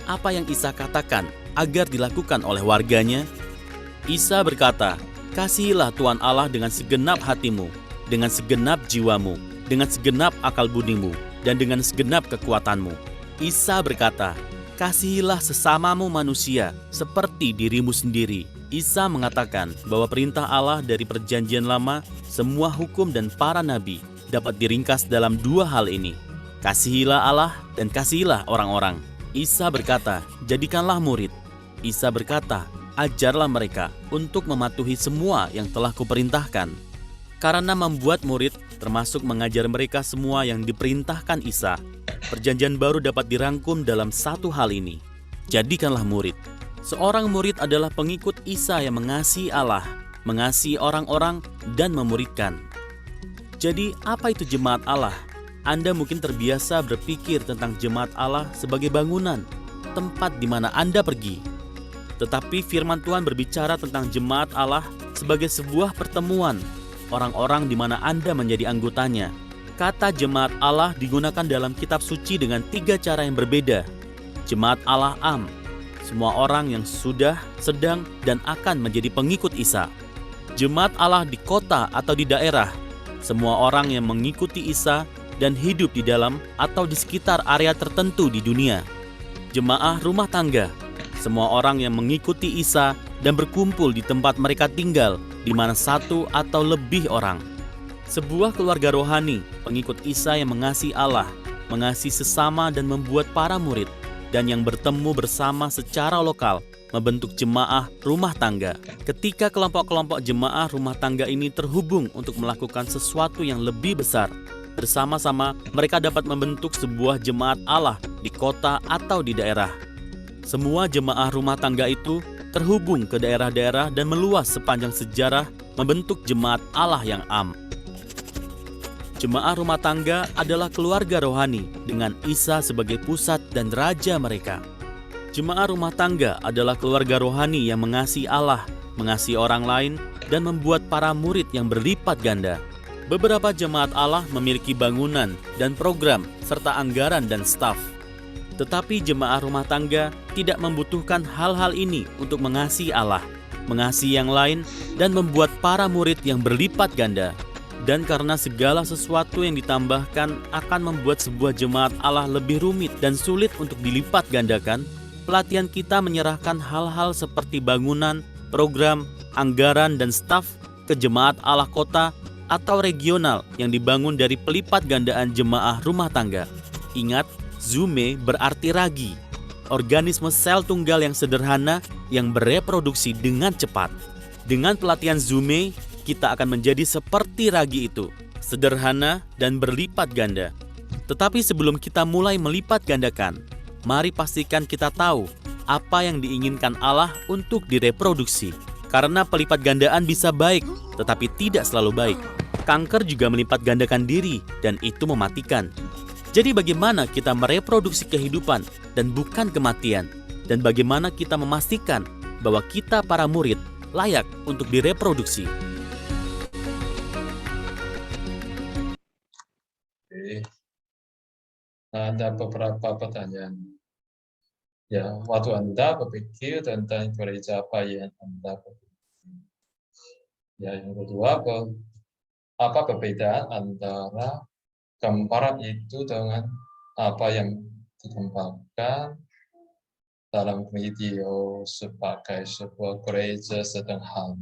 Apa yang Isa katakan agar dilakukan oleh warganya? Isa berkata, "Kasihilah Tuhan Allah dengan segenap hatimu, dengan segenap jiwamu, dengan segenap akal budimu, dan dengan segenap kekuatanmu." Isa berkata, "Kasihilah sesamamu manusia seperti dirimu sendiri." Isa mengatakan bahwa perintah Allah dari Perjanjian Lama, semua hukum dan para nabi dapat diringkas dalam 2 hal ini. Kasihilah Allah dan kasihilah orang-orang. Isa berkata, "Jadikanlah murid." Isa berkata, "Ajarlah mereka untuk mematuhi semua yang telah kuperintahkan." Karena membuat murid termasuk mengajar mereka semua yang diperintahkan Isa, Perjanjian Baru dapat dirangkum dalam 1 hal ini. Jadikanlah murid. Seorang murid adalah pengikut Isa yang mengasihi Allah, mengasihi orang-orang, dan memuridkan. Jadi, apa itu jemaat Allah? Anda mungkin terbiasa berpikir tentang jemaat Allah sebagai bangunan, tempat di mana Anda pergi. Tetapi firman Tuhan berbicara tentang jemaat Allah sebagai sebuah pertemuan, orang-orang di mana Anda menjadi anggotanya. Kata jemaat Allah digunakan dalam kitab suci dengan 3 cara yang berbeda. Jemaat Allah Am, semua orang yang sudah, sedang, dan akan menjadi pengikut Isa. Jemaat Allah di kota atau di daerah, semua orang yang mengikuti Isa dan hidup di dalam atau di sekitar area tertentu di dunia. Jemaah rumah tangga, semua orang yang mengikuti Isa dan berkumpul di tempat mereka tinggal, di mana satu atau lebih orang. Sebuah keluarga rohani, pengikut Isa yang mengasihi Allah, mengasihi sesama dan membuat para murid, dan yang bertemu bersama secara lokal, membentuk jemaah rumah tangga. Ketika kelompok-kelompok jemaah rumah tangga ini terhubung untuk melakukan sesuatu yang lebih besar, bersama-sama mereka dapat membentuk sebuah jemaat Allah di kota atau di daerah. Semua jemaah rumah tangga itu terhubung ke daerah-daerah dan meluas sepanjang sejarah membentuk jemaat Allah yang am. Jemaah rumah tangga adalah keluarga rohani dengan Isa sebagai pusat dan raja mereka. Jemaah rumah tangga adalah keluarga rohani yang mengasihi Allah, mengasihi orang lain, dan membuat para murid yang berlipat ganda. Beberapa jemaat Allah memiliki bangunan dan program serta anggaran dan staf. Tetapi jemaah rumah tangga tidak membutuhkan hal-hal ini untuk mengasihi Allah, mengasihi yang lain, dan membuat para murid yang berlipat ganda. Dan karena segala sesuatu yang ditambahkan akan membuat sebuah jemaat Allah lebih rumit dan sulit untuk dilipat gandakan, pelatihan kita menyerahkan hal-hal seperti bangunan, program, anggaran, dan staf ke jemaat Allah kota atau regional yang dibangun dari pelipat gandaan jemaah rumah tangga. Ingat, Zume berarti ragi, organisme sel tunggal yang sederhana yang bereproduksi dengan cepat. Dengan pelatihan Zume, kita akan menjadi seperti ragi itu, sederhana dan berlipat ganda. Tetapi sebelum kita mulai melipat gandakan, mari pastikan kita tahu apa yang diinginkan Allah untuk direproduksi. Karena pelipat gandaan bisa baik, tetapi tidak selalu baik. Kanker juga melipat gandakan diri, dan itu mematikan. Jadi bagaimana kita mereproduksi kehidupan dan bukan kematian? Dan bagaimana kita memastikan bahwa kita para murid layak untuk direproduksi? Oke. Ada beberapa pertanyaan. Ya, waktu Anda berpikir tentang gereja apa yang Anda berpikir? Ya, yang kedua, apa perbedaan antara gambaran itu dengan apa yang dikembangkan dalam video sebagai sebuah gereja sederhana?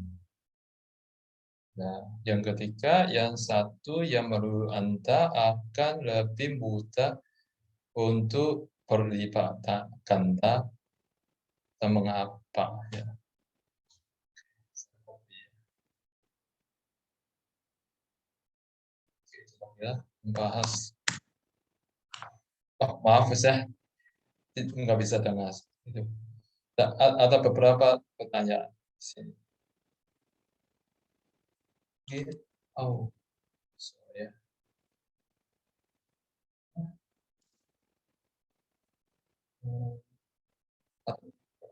Nah, yang ketiga, yang satu yang menurut Anda akan lebih mudah untuk berlipat ganda dan mengapa? Ya. Ya, membahas. Oh, maaf saya nggak bisa dengar. Itu. Ada beberapa pertanyaan di sini. Oh, sorry.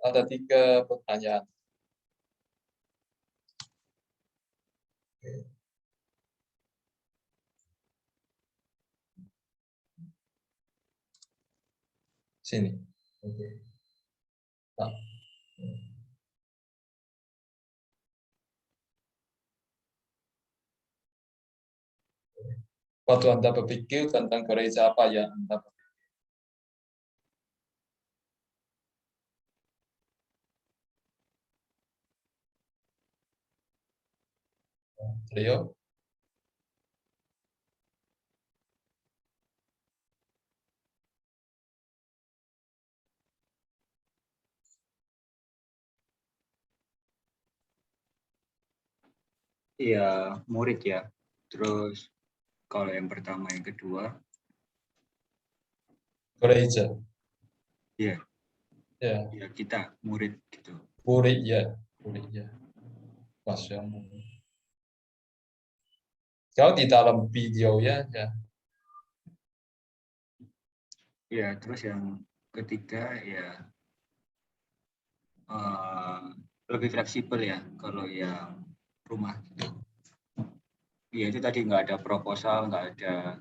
Ada 3 pertanyaan. Sini. Oke. Nah. Waktu Anda berpikir tentang gereja apa yang Anda berpikir? Leo? Iya, murid ya. Terus kalau yang pertama, yang kedua, Gereja. iya. Ya. Ya, kita murid gitu. Murid ya. Pas yang murid. Kalau di dalam video ya. Ya, terus yang ketiga ya lebih fleksibel ya kalau yang rumah gitu. Ya itu tadi nggak ada proposal, nggak ada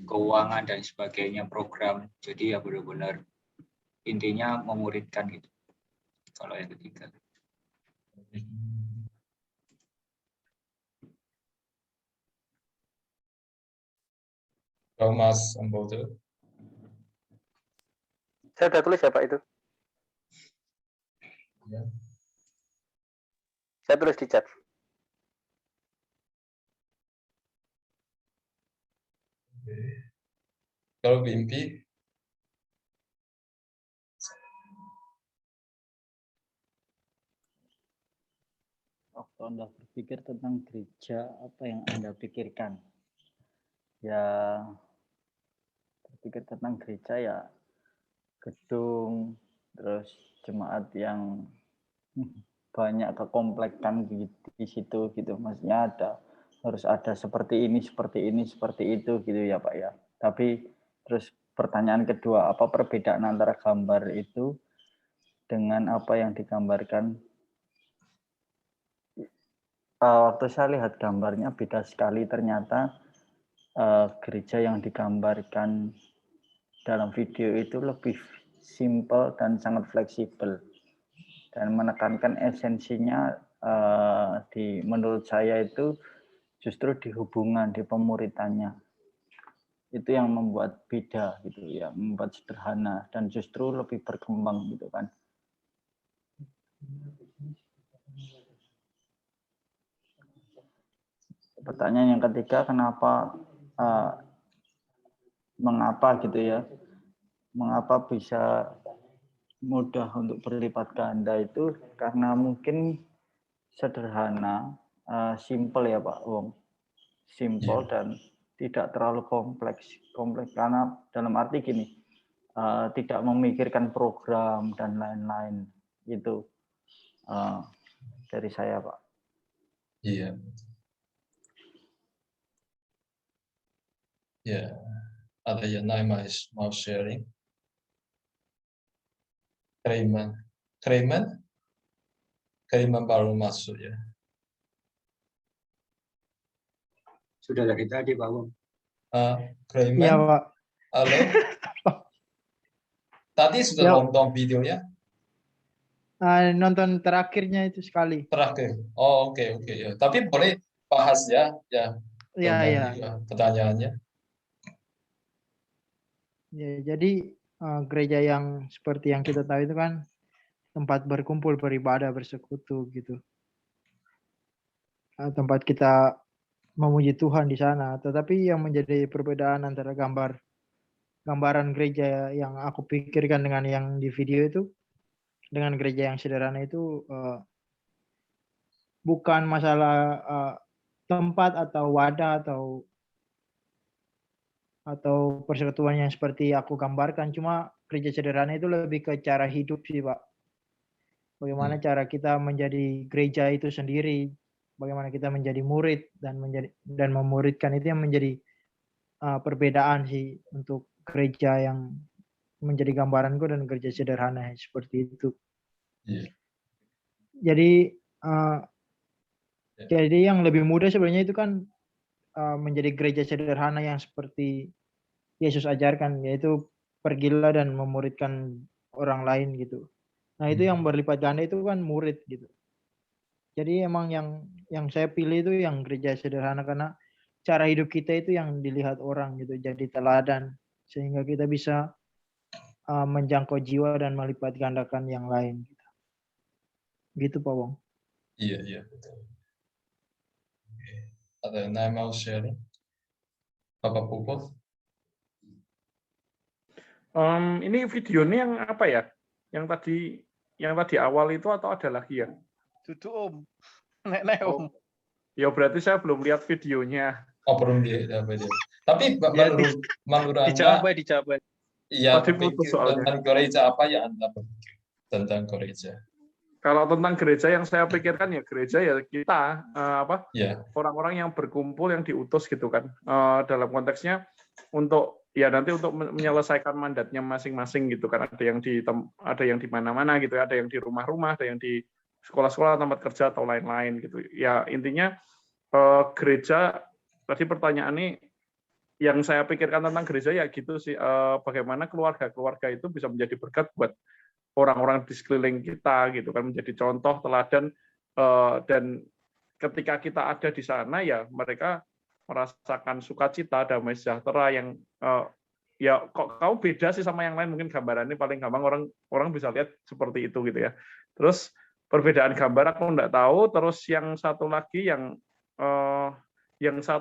keuangan dan sebagainya, program. Jadi ya benar-benar intinya memuridkan gitu. Kalau yang ketiga. Kalau Mas Ambodo. Saya udah tulis ya Pak itu. Ya. Saya tulis di chat. Oke. Kalau Bimpi, Waktu Anda berpikir tentang gereja, apa yang Anda pikirkan? Ya, berpikir tentang gereja ya gedung, terus jemaat yang banyak kekomplekkan di situ gitu. Maksudnya harus ada seperti ini, seperti itu gitu ya Pak ya. Tapi terus pertanyaan kedua, apa perbedaan antara gambar itu dengan apa yang digambarkan? Waktu saya lihat gambarnya beda sekali, ternyata gereja yang digambarkan dalam video itu lebih simple dan sangat fleksibel dan menekankan esensinya menurut saya itu justru di hubungan, di pemuritannya. Itu yang membuat beda gitu ya, membuat sederhana dan justru lebih berkembang gitu kan. Pertanyaan yang ketiga, mengapa gitu ya? Mengapa bisa mudah untuk berlipat ganda itu karena mungkin sederhana, simple ya Pak Wong. Simple dan tidak terlalu kompleks karena dalam arti gini, tidak memikirkan program dan lain-lain itu dari saya Pak. iya. Ya, ada yang lain mau sharing? Kreiman baru masuk ya. Sudah dari tadi Pak Wong. Kreiman. Iya Pak. Halo. Tadi sudah Ya. nonton videonya? Nonton terakhirnya itu sekali. Terakhir. Oh oke. Ya. Tapi boleh bahas ya. Iya. Pertanyaannya. Ya, jadi gereja yang seperti yang kita tahu itu kan tempat berkumpul, beribadah, bersekutu gitu. Tempat kita memuji Tuhan di sana. Tetapi yang menjadi perbedaan antara gambaran gereja yang aku pikirkan dengan yang di video itu, dengan gereja yang sederhana itu bukan masalah tempat atau wadah atau persekutuan yang seperti aku gambarkan, cuma gereja sederhana itu lebih ke cara hidup sih Pak. Bagaimana cara kita menjadi gereja itu sendiri, bagaimana kita menjadi murid dan memuridkan, itu yang menjadi perbedaan sih untuk gereja yang menjadi gambaranku dan gereja sederhana seperti itu. Jadi yang lebih mudah sebenarnya itu kan menjadi gereja sederhana yang seperti Yesus ajarkan, yaitu pergilah dan memuridkan orang lain gitu. Nah itu yang berlipat ganda itu kan murid gitu. Jadi emang yang saya pilih itu yang gereja sederhana karena cara hidup kita itu yang dilihat orang gitu, jadi teladan sehingga kita bisa menjangkau jiwa dan melipat gandakan yang lain gitu. Gitu Pak Wong. Iya betul. Ada yang lain mau sharing? Bapak Puput? Ini videonya yang apa ya? Yang tadi awal itu atau ada lagi ya? Tutu Om. Nenek Om. Ya berarti saya belum lihat videonya. Oh belum lihat video. Tapi menurut Anda dijawab. Iya, putus soalnya. tentang gereja apa ya Anda berpikir tentang gereja? Kalau tentang gereja yang saya pikirkan ya gereja ya kita orang-orang yang berkumpul yang diutus gitu kan, dalam konteksnya untuk nanti untuk menyelesaikan mandatnya masing-masing gitu kan, ada yang di mana-mana gitu, ada yang di rumah-rumah, ada yang di sekolah-sekolah, tempat kerja atau lain-lain gitu ya. Intinya gereja tadi pertanyaan ini yang saya pikirkan tentang gereja ya gitu sih, bagaimana keluarga-keluarga itu bisa menjadi berkat buat orang-orang di sekeliling kita gitu kan, menjadi contoh teladan, dan ketika kita ada di sana ya mereka merasakan sukacita, damai sejahtera yang ya kok kamu beda sih sama yang lain, mungkin gambarannya paling gampang orang bisa lihat seperti itu gitu ya. Terus perbedaan gambar aku nggak tahu, terus yang satu lagi yang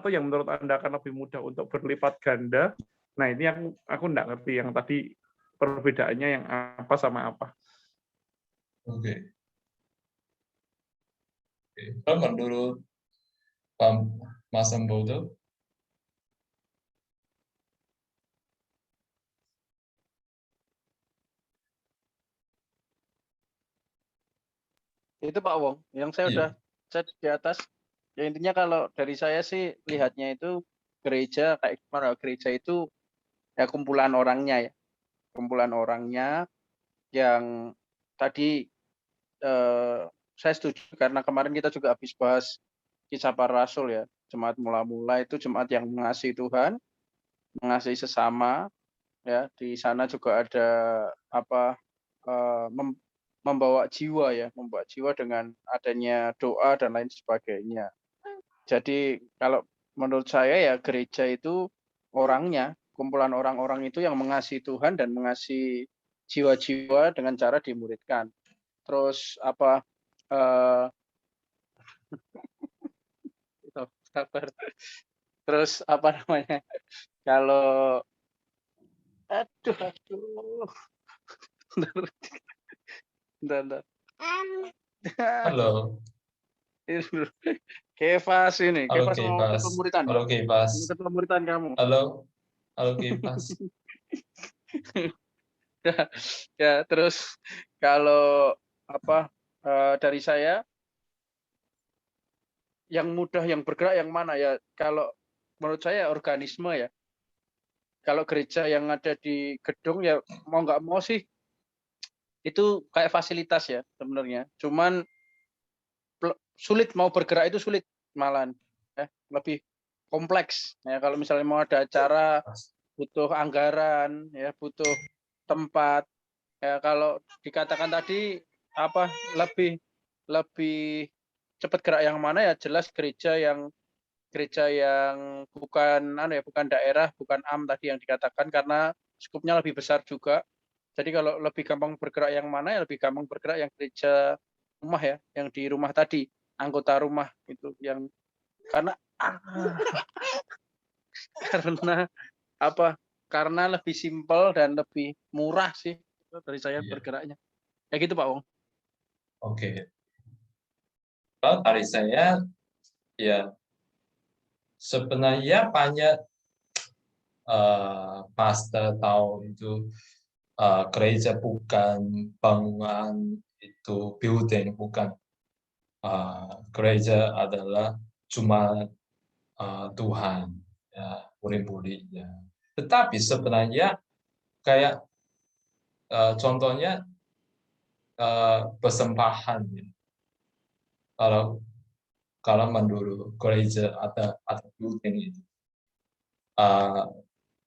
menurut Anda akan lebih mudah untuk berlipat ganda. Nah, ini aku nggak ngerti yang tadi perbedaannya yang apa sama apa. Oke. Kalau menurut Pak Mas Ambodo, Itu Pak Wong, yang saya udah chat di atas. Ya intinya kalau dari saya sih lihatnya itu gereja kayak gimana? Gereja itu ya kumpulan orangnya ya. Kumpulan orangnya yang tadi saya setuju karena kemarin kita juga habis bahas kisah para rasul ya. Jemaat mula-mula itu jemaat yang mengasihi Tuhan, mengasihi sesama ya. Di sana juga ada apa membawa jiwa dengan adanya doa dan lain sebagainya. Jadi kalau menurut saya ya gereja itu orangnya, kumpulan orang-orang itu yang mengasihi Tuhan dan mengasihi jiwa-jiwa dengan cara dimuridkan. Terus apa sabar. Terus apa namanya? Kalau aduh. Bentar. halo. Kevas ini, Halo Kevas mau Kevas. pemuritan. Halo Kevas. Mau pemuritan kamu. Halo. Halo Kevas. Ya, terus kalau apa dari saya yang mudah yang bergerak yang mana ya? Kalau menurut saya organisme ya. Kalau gereja yang ada di gedung ya mau nggak mau sih itu kayak fasilitas ya sebenarnya. Cuman sulit mau bergerak itu sulit malahan lebih kompleks ya. Kalau misalnya mau ada acara butuh anggaran ya, butuh tempat ya. Kalau dikatakan tadi apa lebih cepat gerak yang mana ya, jelas gereja yang bukan bukan daerah, bukan AM tadi yang dikatakan, karena skupnya lebih besar juga. Jadi kalau lebih gampang bergerak yang mana ya, lebih gampang bergerak yang gereja rumah ya, yang di rumah tadi, anggota rumah itu yang karena karena lebih simpel dan lebih murah sih dari saya bergeraknya. Ya gitu Pak Wong. Oke. Kalau dari saya ya sebenarnya banyak pastor tahu itu gereja bukan bangunan, itu building, bukan. Gereja adalah cuma Tuhan, ya, murid-murid. Ya. Tetapi sebenarnya kayak contohnya persembahan. Ya. Kalau menurut gereja ada building itu,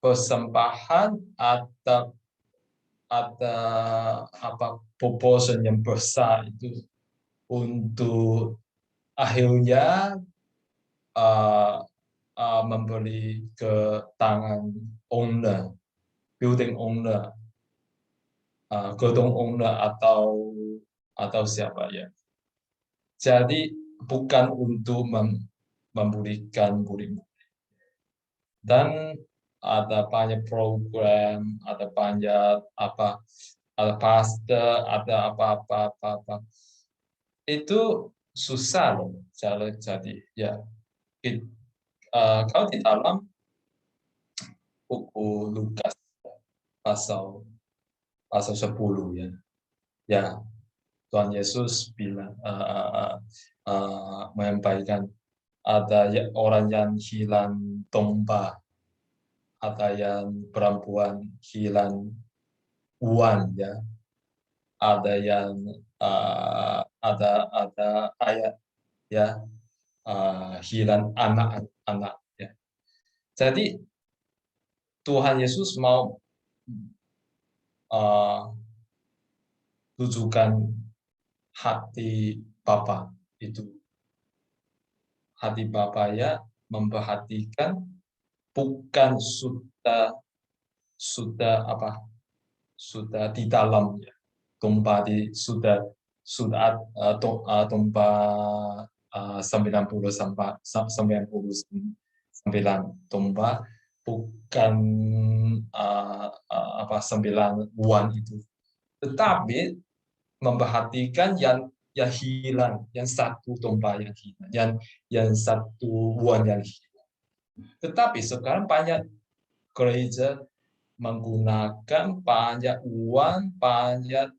persembahan ada proportion yang besar itu untuk akhirnya membeli ke tangan owner, building owner, gedung owner atau siapa ya. Jadi bukan untuk memberikan murid-murid. Dan ada banyak program, ada banyak ada pastor, ada apa. Itu susah loh. Jadi ya. Kalau di dalam buku Lukas pasal 10 ya. Ya, Tuhan Yesus bilang menyampaikan ada orang yang hilang domba, ada yang perempuan hilang uang ya, ada yang ada ayat ya hilang anak-anak ya. Jadi Tuhan Yesus mau tunjukkan hati Bapa itu. Hati Bapa ya memperhatikan, bukan sudah di dalam ya. Domba sudah domba 90 sampai 99 domba, bukan 9-an itu, tetapi memperhatikan yang hilang, yang satu domba yang hilang, yang satu uang yang hilang. Tetapi sekarang banyak gereja menggunakan banyak uang, banyak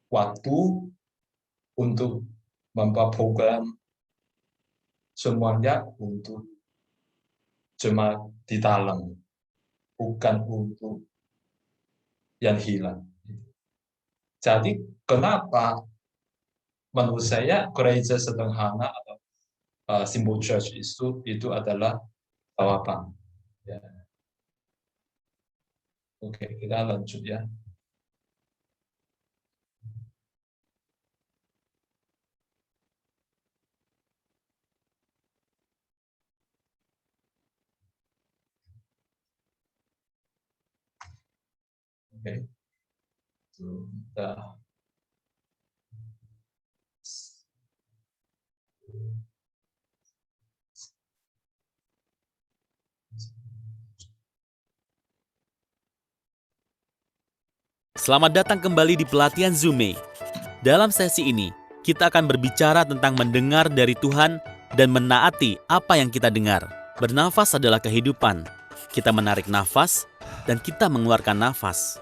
waktu untuk membuat program semuanya untuk cuma di dalam, bukan untuk yang hilang. Jadi kenapa menurut saya gereja sederhana atau simple church itu adalah jawaban. Ya. Oke, kita lanjut ya. Oke. Sudah. Selamat datang kembali di pelatihan Zume. Dalam sesi ini, kita akan berbicara tentang mendengar dari Tuhan dan menaati apa yang kita dengar. Bernafas adalah kehidupan. Kita menarik nafas dan kita mengeluarkan nafas.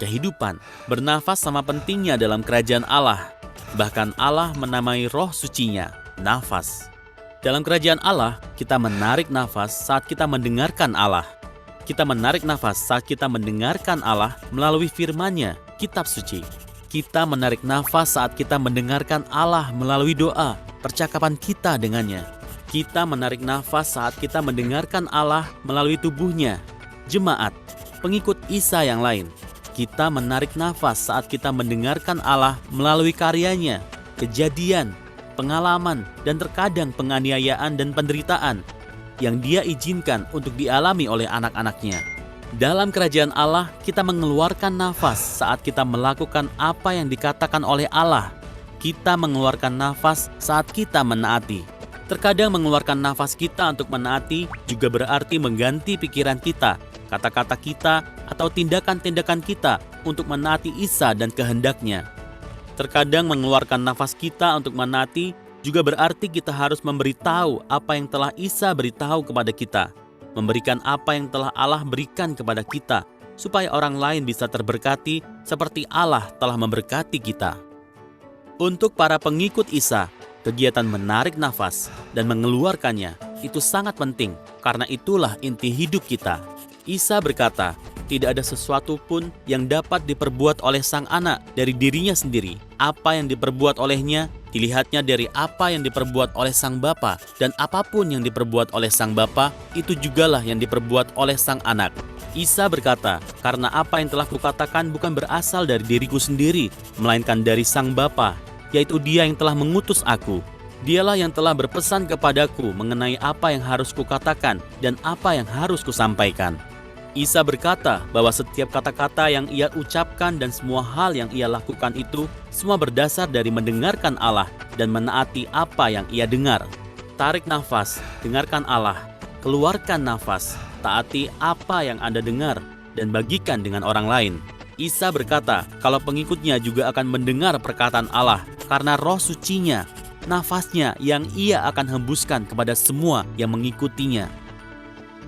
Kehidupan, bernafas sama pentingnya dalam kerajaan Allah. Bahkan Allah menamai roh sucinya, nafas. Dalam kerajaan Allah, kita menarik nafas saat kita mendengarkan Allah. Kita menarik nafas saat kita mendengarkan Allah melalui firman-Nya, kitab suci. Kita menarik nafas saat kita mendengarkan Allah melalui doa, percakapan kita dengannya. Kita menarik nafas saat kita mendengarkan Allah melalui tubuhnya, jemaat, pengikut Isa yang lain. Kita menarik nafas saat kita mendengarkan Allah melalui karyanya, kejadian, pengalaman, dan terkadang penganiayaan dan penderitaan yang Dia izinkan untuk dialami oleh anak-anaknya. Dalam kerajaan Allah, kita mengeluarkan nafas saat kita melakukan apa yang dikatakan oleh Allah. Kita mengeluarkan nafas saat kita menaati. Terkadang mengeluarkan nafas kita untuk menaati juga berarti mengganti pikiran kita, kata-kata kita, atau tindakan-tindakan kita untuk menaati Isa dan kehendak-Nya. Terkadang mengeluarkan nafas kita untuk menaati juga berarti kita harus memberitahu apa yang telah Isa beritahu kepada kita, memberikan apa yang telah Allah berikan kepada kita, supaya orang lain bisa terberkati seperti Allah telah memberkati kita. Untuk para pengikut Isa, kegiatan menarik nafas dan mengeluarkannya itu sangat penting, karena itulah inti hidup kita. Isa berkata, tidak ada sesuatu pun yang dapat diperbuat oleh sang anak dari dirinya sendiri. Apa yang diperbuat olehnya, dilihatnya dari apa yang diperbuat oleh sang bapa. Dan apapun yang diperbuat oleh sang bapa, itu jugalah yang diperbuat oleh sang anak. Isa berkata, karena apa yang telah kukatakan bukan berasal dari diriku sendiri, melainkan dari sang bapa, yaitu Dia yang telah mengutus aku. Dialah yang telah berpesan kepadaku mengenai apa yang harus kukatakan dan apa yang harus kusampaikan. Isa berkata bahwa setiap kata-kata yang ia ucapkan dan semua hal yang ia lakukan itu semua berdasar dari mendengarkan Allah dan menaati apa yang ia dengar. Tarik nafas, dengarkan Allah. Keluarkan nafas, taati apa yang Anda dengar dan bagikan dengan orang lain. Isa berkata kalau pengikutnya juga akan mendengar perkataan Allah karena roh sucinya, nafasnya yang ia akan hembuskan kepada semua yang mengikutinya.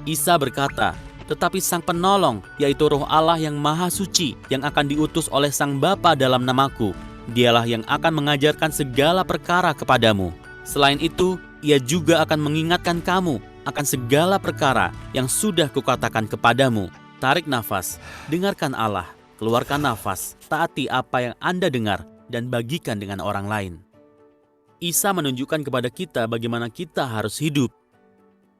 Isa berkata, tetapi Sang Penolong, yaitu Roh Allah yang Maha Suci, yang akan diutus oleh Sang Bapa dalam namaku, Dialah yang akan mengajarkan segala perkara kepadamu. Selain itu, Ia juga akan mengingatkan kamu akan segala perkara yang sudah kukatakan kepadamu. Tarik nafas, dengarkan Allah, keluarkan nafas, taati apa yang Anda dengar, dan bagikan dengan orang lain. Isa menunjukkan kepada kita bagaimana kita harus hidup.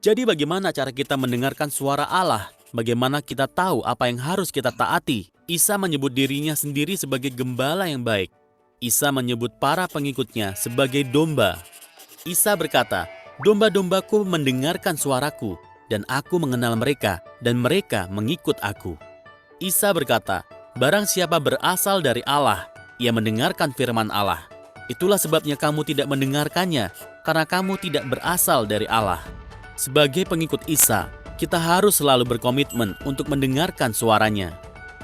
Jadi bagaimana cara kita mendengarkan suara Allah? Bagaimana kita tahu apa yang harus kita taati? Isa menyebut dirinya sendiri sebagai gembala yang baik. Isa menyebut para pengikutnya sebagai domba. Isa berkata, "Domba-dombaku mendengarkan suaraku, dan aku mengenal mereka, dan mereka mengikut aku." Isa berkata, "Barang siapa berasal dari Allah, ia mendengarkan firman Allah. Itulah sebabnya kamu tidak mendengarkannya, karena kamu tidak berasal dari Allah." Sebagai pengikut Isa, kita harus selalu berkomitmen untuk mendengarkan suaranya.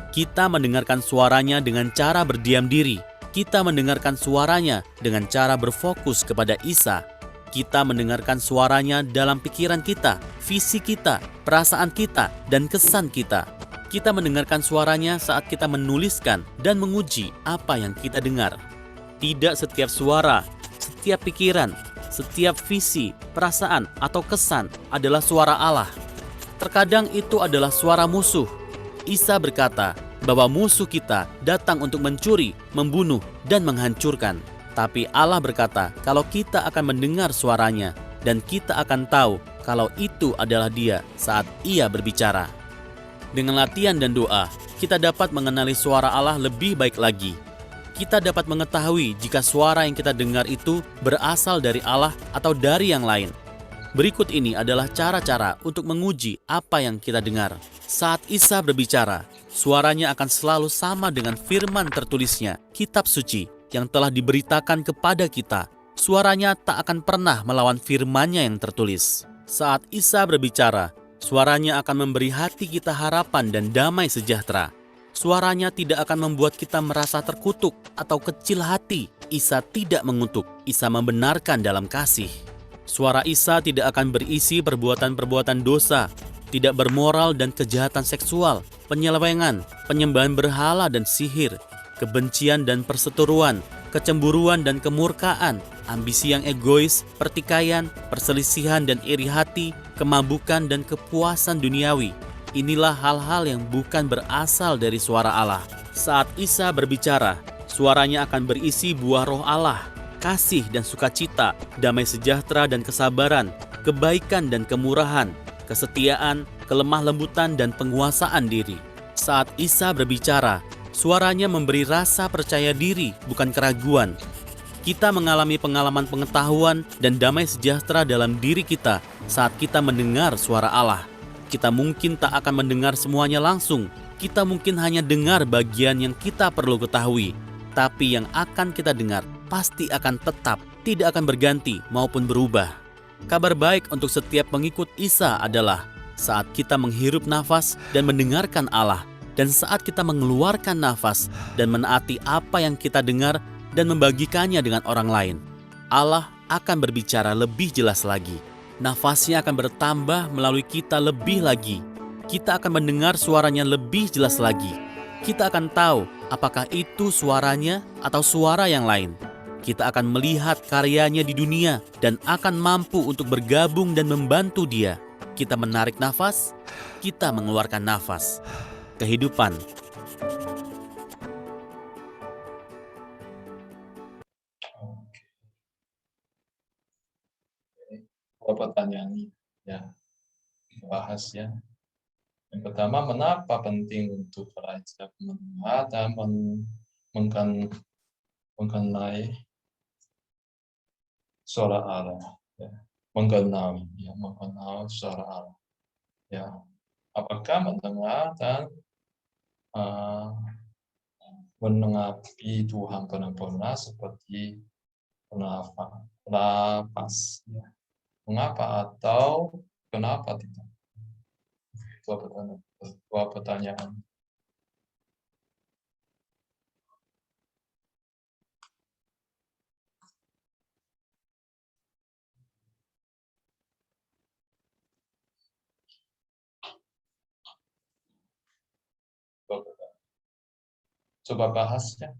Kita mendengarkan suaranya dengan cara berdiam diri. Kita mendengarkan suaranya dengan cara berfokus kepada Isa. Kita mendengarkan suaranya dalam pikiran kita, visi kita, perasaan kita, dan kesan kita. Kita mendengarkan suaranya saat kita menuliskan dan menguji apa yang kita dengar. Tidak setiap suara, setiap pikiran, setiap visi, perasaan, atau kesan adalah suara Allah. Terkadang itu adalah suara musuh. Isa berkata bahwa musuh kita datang untuk mencuri, membunuh, dan menghancurkan. Tapi Allah berkata kalau kita akan mendengar suaranya, dan kita akan tahu kalau itu adalah Dia saat Ia berbicara. Dengan latihan dan doa, kita dapat mengenali suara Allah lebih baik lagi. Kita dapat mengetahui jika suara yang kita dengar itu berasal dari Allah atau dari yang lain. Berikut ini adalah cara-cara untuk menguji apa yang kita dengar. Saat Isa berbicara, suaranya akan selalu sama dengan firman tertulisnya, kitab suci, yang telah diberitakan kepada kita. Suaranya tak akan pernah melawan firman-Nya yang tertulis. Saat Isa berbicara, suaranya akan memberi hati kita harapan dan damai sejahtera. Suaranya tidak akan membuat kita merasa terkutuk atau kecil hati. Isa tidak mengutuk, Isa membenarkan dalam kasih. Suara Isa tidak akan berisi perbuatan-perbuatan dosa, tidak bermoral dan kejahatan seksual, penyelewengan, penyembahan berhala dan sihir, kebencian dan perseteruan, kecemburuan dan kemurkaan, ambisi yang egois, pertikaian, perselisihan dan iri hati, kemabukan dan kepuasan duniawi. Inilah hal-hal yang bukan berasal dari suara Allah. Saat Isa berbicara, suaranya akan berisi buah Roh Allah, kasih dan sukacita, damai sejahtera dan kesabaran, kebaikan dan kemurahan, kesetiaan, kelemah lembutan dan penguasaan diri. Saat Isa berbicara, suaranya memberi rasa percaya diri, bukan keraguan. Kita mengalami pengalaman pengetahuan dan damai sejahtera dalam diri kita saat kita mendengar suara Allah. Kita mungkin tak akan mendengar semuanya langsung. Kita mungkin hanya dengar bagian yang kita perlu ketahui. Tapi yang akan kita dengar pasti akan tetap, tidak akan berganti maupun berubah. Kabar baik untuk setiap pengikut Isa adalah saat kita menghirup nafas dan mendengarkan Allah, dan saat kita mengeluarkan nafas dan menaati apa yang kita dengar dan membagikannya dengan orang lain, Allah akan berbicara lebih jelas lagi. Nafasnya akan bertambah melalui kita lebih lagi. Kita akan mendengar suaranya lebih jelas lagi. Kita akan tahu apakah itu suaranya atau suara yang lain. Kita akan melihat karyanya di dunia dan akan mampu untuk bergabung dan membantu Dia. Kita menarik nafas, kita mengeluarkan nafas. Kehidupan. Pertanyaan ya bahas ya. Yang pertama, mengapa penting untuk belajar mendengar dan mengenai suara Allah, ya. mengenal suara Allah. Ya, apakah mendengar dan mendengapi Tuhan benar-benar seperti nafas, ya. Mengapa atau kenapa tidak? Dua pertanyaan. Coba bahas ya.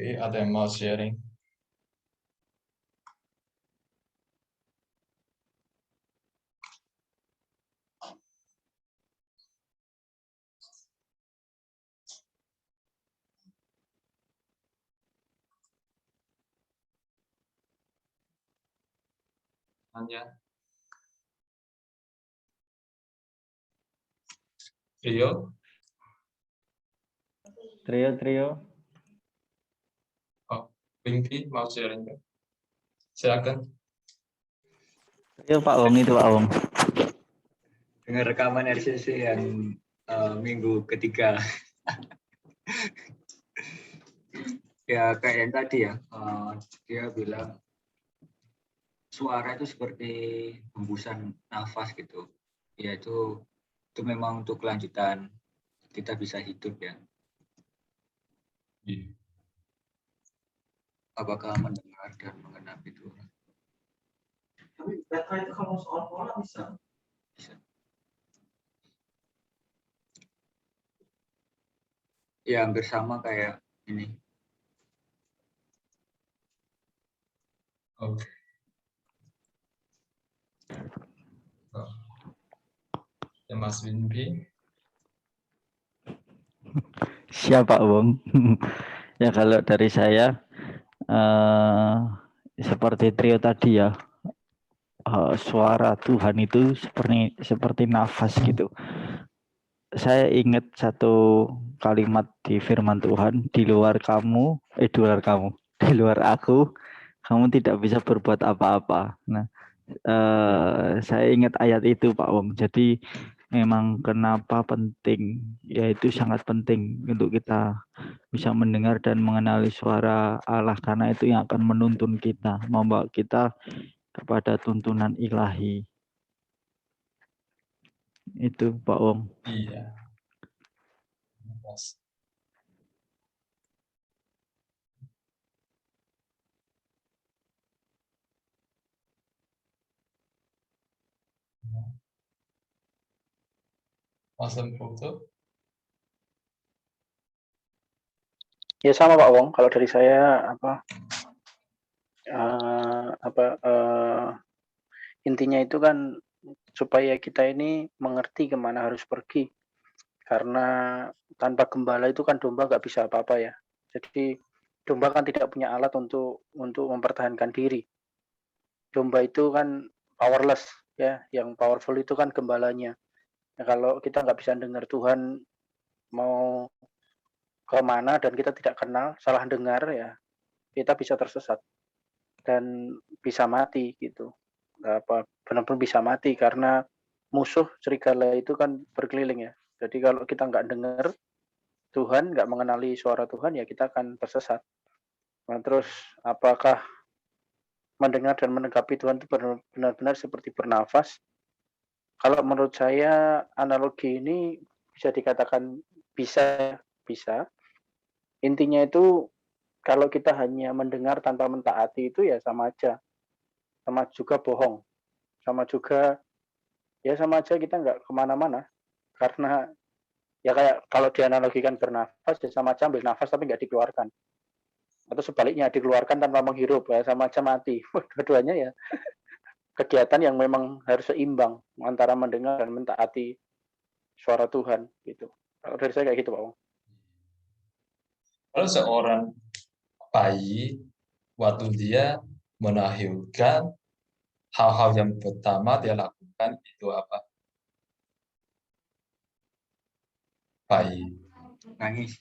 Oke, ada yang mau sharing? Tanya. Rio? Trio. Oh, Pinky mau sharing? Silakan. Trio Pak Wong itu Pak Wong. Dengan rekaman RCC yang minggu ketiga. Ya kayak yang tadi ya, dia bilang suara itu seperti hembusan nafas gitu. Ya itu memang untuk kelanjutan kita bisa hidup ya. Iya. Apakah mendengar dan mengenal itu? Tapi data itu kalau soal pola bisa. Ya hampir sama kayak ini. Oke. Oh. Ya Mas Winby. Siapa Wong? Ya kalau dari saya seperti trio tadi ya, suara Tuhan itu seperti nafas gitu. Saya ingat satu kalimat di firman Tuhan, di luar aku, kamu tidak bisa berbuat apa-apa. Nah, saya ingat ayat itu Pak Wong. Jadi memang kenapa penting, yaitu sangat penting untuk kita bisa mendengar dan mengenali suara Allah, karena itu yang akan menuntun kita, membawa kita kepada tuntunan ilahi. Itu Pak Wong. Iya. Mas. Mas Foto. Ya sama Pak Wong, kalau dari saya intinya itu kan supaya kita ini mengerti kemana harus pergi, karena tanpa gembala itu kan domba nggak bisa apa-apa ya. Jadi domba kan tidak punya alat untuk mempertahankan diri. Domba itu kan powerless ya, yang powerful itu kan gembalanya. Ya, kalau kita nggak bisa dengar Tuhan mau kemana dan kita tidak kenal, salah dengar ya, kita bisa tersesat dan bisa mati gitu. Benar-benar bisa mati karena musuh serigala itu kan berkeliling ya. Jadi kalau kita nggak dengar Tuhan, nggak mengenali suara Tuhan, ya kita akan tersesat. Nah, terus apakah mendengar dan menanggapi Tuhan itu benar-benar seperti bernafas? Kalau menurut saya analogi ini bisa dikatakan bisa. Intinya itu kalau kita hanya mendengar tanpa mentaati itu ya sama aja. Sama juga bohong. Sama aja kita nggak kemana-mana. Karena ya kayak kalau dianalogikan bernafas ya sama aja ambil nafas tapi nggak dikeluarkan. Atau sebaliknya dikeluarkan tanpa menghirup ya sama aja mati. Dua-duanya ya kegiatan yang memang harus seimbang antara mendengar dan mentaati suara Tuhan gitu. Kalau dari saya kayak gitu Pak Wong. Kalau seorang bayi waktu dia melahirkan, hal-hal yang pertama dia lakukan itu apa? Bayi nangis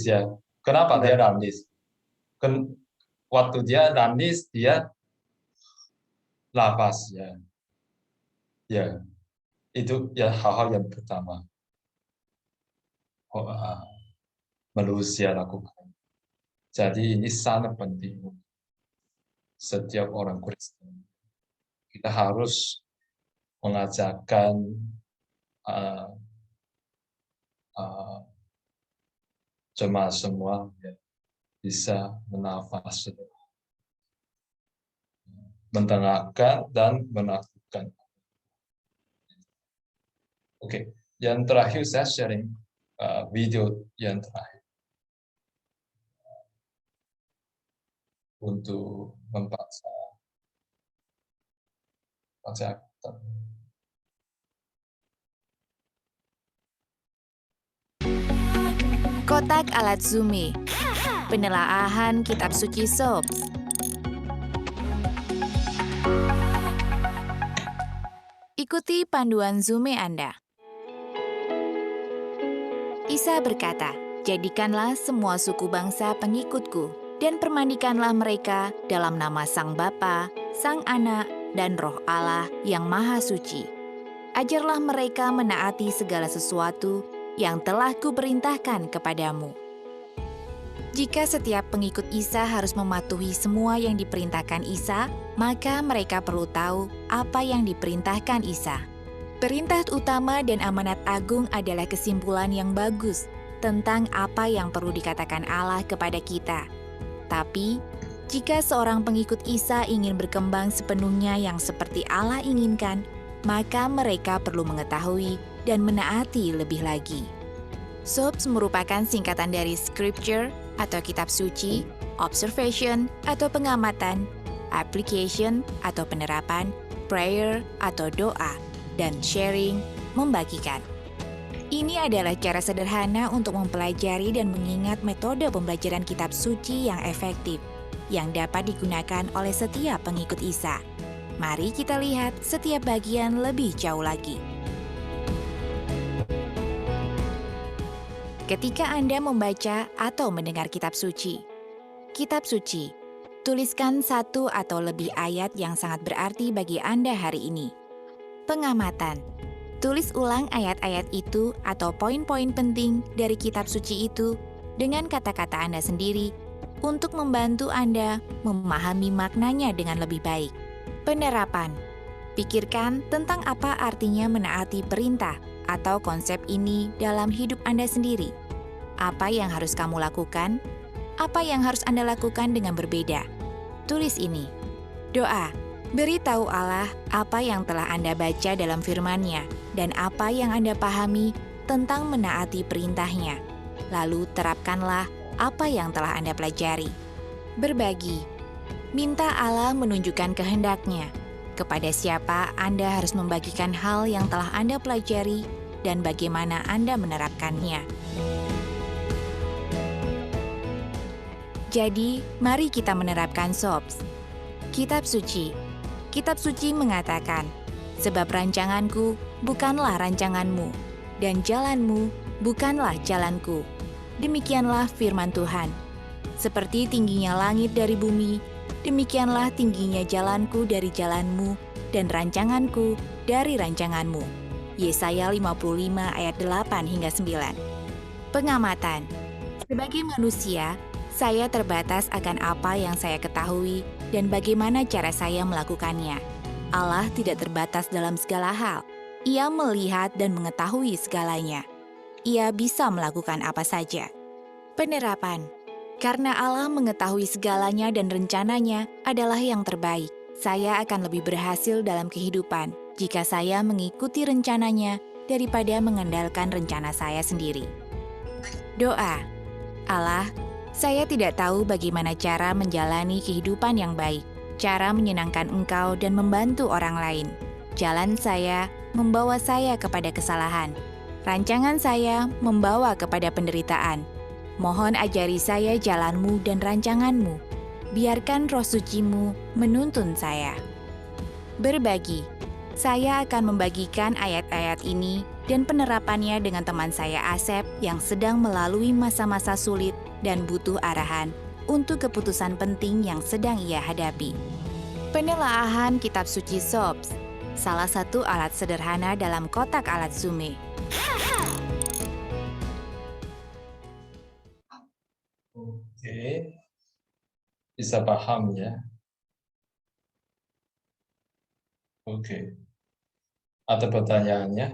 ya. Kenapa dia nangis? Waktu dia nangis dia nafas ya. Ya, itu ya hal-hal yang pertama manusia lakukan. Jadi ini sangat penting setiap orang Kristen. Kita harus mengajarkan jemaat semua ya, bisa menafas, mendengarkan dan melakukan. Oke, yang terakhir saya sharing video yang terakhir. untuk membaca kitab. Kotak alat Zume, penelaahan kitab suci Sob. Ikuti panduan Zume Anda. Isa berkata, "Jadikanlah semua suku bangsa pengikutku, dan permandikanlah mereka dalam nama Sang Bapa, Sang Anak, dan Roh Allah yang Maha Suci. Ajarlah mereka menaati segala sesuatu yang telah kuperintahkan kepadamu." Jika setiap pengikut Isa harus mematuhi semua yang diperintahkan Isa, maka mereka perlu tahu apa yang diperintahkan Isa. Perintah utama dan amanat agung adalah kesimpulan yang bagus tentang apa yang perlu dikatakan Allah kepada kita. Tapi, jika seorang pengikut Isa ingin berkembang sepenuhnya yang seperti Allah inginkan, maka mereka perlu mengetahui dan menaati lebih lagi. Sobs merupakan singkatan dari Scripture atau kitab suci, observation atau pengamatan, application atau penerapan, prayer atau doa, dan sharing, membagikan. Ini adalah cara sederhana untuk mempelajari dan mengingat metode pembelajaran kitab suci yang efektif, yang dapat digunakan oleh setiap pengikut Isa. Mari kita lihat setiap bagian lebih jauh lagi. Ketika Anda membaca atau mendengar kitab suci, tuliskan satu atau lebih ayat yang sangat berarti bagi Anda hari ini. Pengamatan, tulis ulang ayat-ayat itu atau poin-poin penting dari kitab suci itu dengan kata-kata Anda sendiri untuk membantu Anda memahami maknanya dengan lebih baik. Penerapan, pikirkan tentang apa artinya menaati perintah atau konsep ini dalam hidup Anda sendiri. Apa yang harus kamu lakukan? Apa yang harus Anda lakukan dengan berbeda? Tulis ini. Doa, beritahu Allah apa yang telah Anda baca dalam firman-Nya dan apa yang Anda pahami tentang menaati perintah-Nya. Lalu terapkanlah apa yang telah Anda pelajari. Berbagi, minta Allah menunjukkan kehendak-Nya. Kepada siapa Anda harus membagikan hal yang telah Anda pelajari dan bagaimana Anda menerapkannya. Jadi, mari kita menerapkan Sobs. Kitab suci. Kitab suci mengatakan, "Sebab rancanganku bukanlah rancanganmu, dan jalanmu bukanlah jalanku." Demikianlah firman Tuhan. Seperti tingginya langit dari bumi, demikianlah tingginya jalanku dari jalanmu, dan rancanganku dari rancanganmu. Yesaya 55 ayat 8 hingga 9. Pengamatan. Sebagai manusia, saya terbatas akan apa yang saya ketahui dan bagaimana cara saya melakukannya. Allah tidak terbatas dalam segala hal. Ia melihat dan mengetahui segalanya. Ia bisa melakukan apa saja. Penerapan. Karena Allah mengetahui segalanya dan rencananya adalah yang terbaik, saya akan lebih berhasil dalam kehidupan jika saya mengikuti rencananya daripada mengandalkan rencana saya sendiri. Doa. Allah, saya tidak tahu bagaimana cara menjalani kehidupan yang baik, cara menyenangkan Engkau dan membantu orang lain. Jalan saya membawa saya kepada kesalahan. Rancangan saya membawa kepada penderitaan. Mohon ajari saya jalan-Mu dan rancangan-Mu. Biarkan Roh Suci-Mu menuntun saya. Berbagi. Saya akan membagikan ayat-ayat ini dan penerapannya dengan teman saya Asep yang sedang melalui masa-masa sulit dan butuh arahan untuk keputusan penting yang sedang ia hadapi. Penelaahan kitab suci Sobs, salah satu alat sederhana dalam kotak alat Zume. Oke, bisa paham ya? Oke, ada pertanyaannya?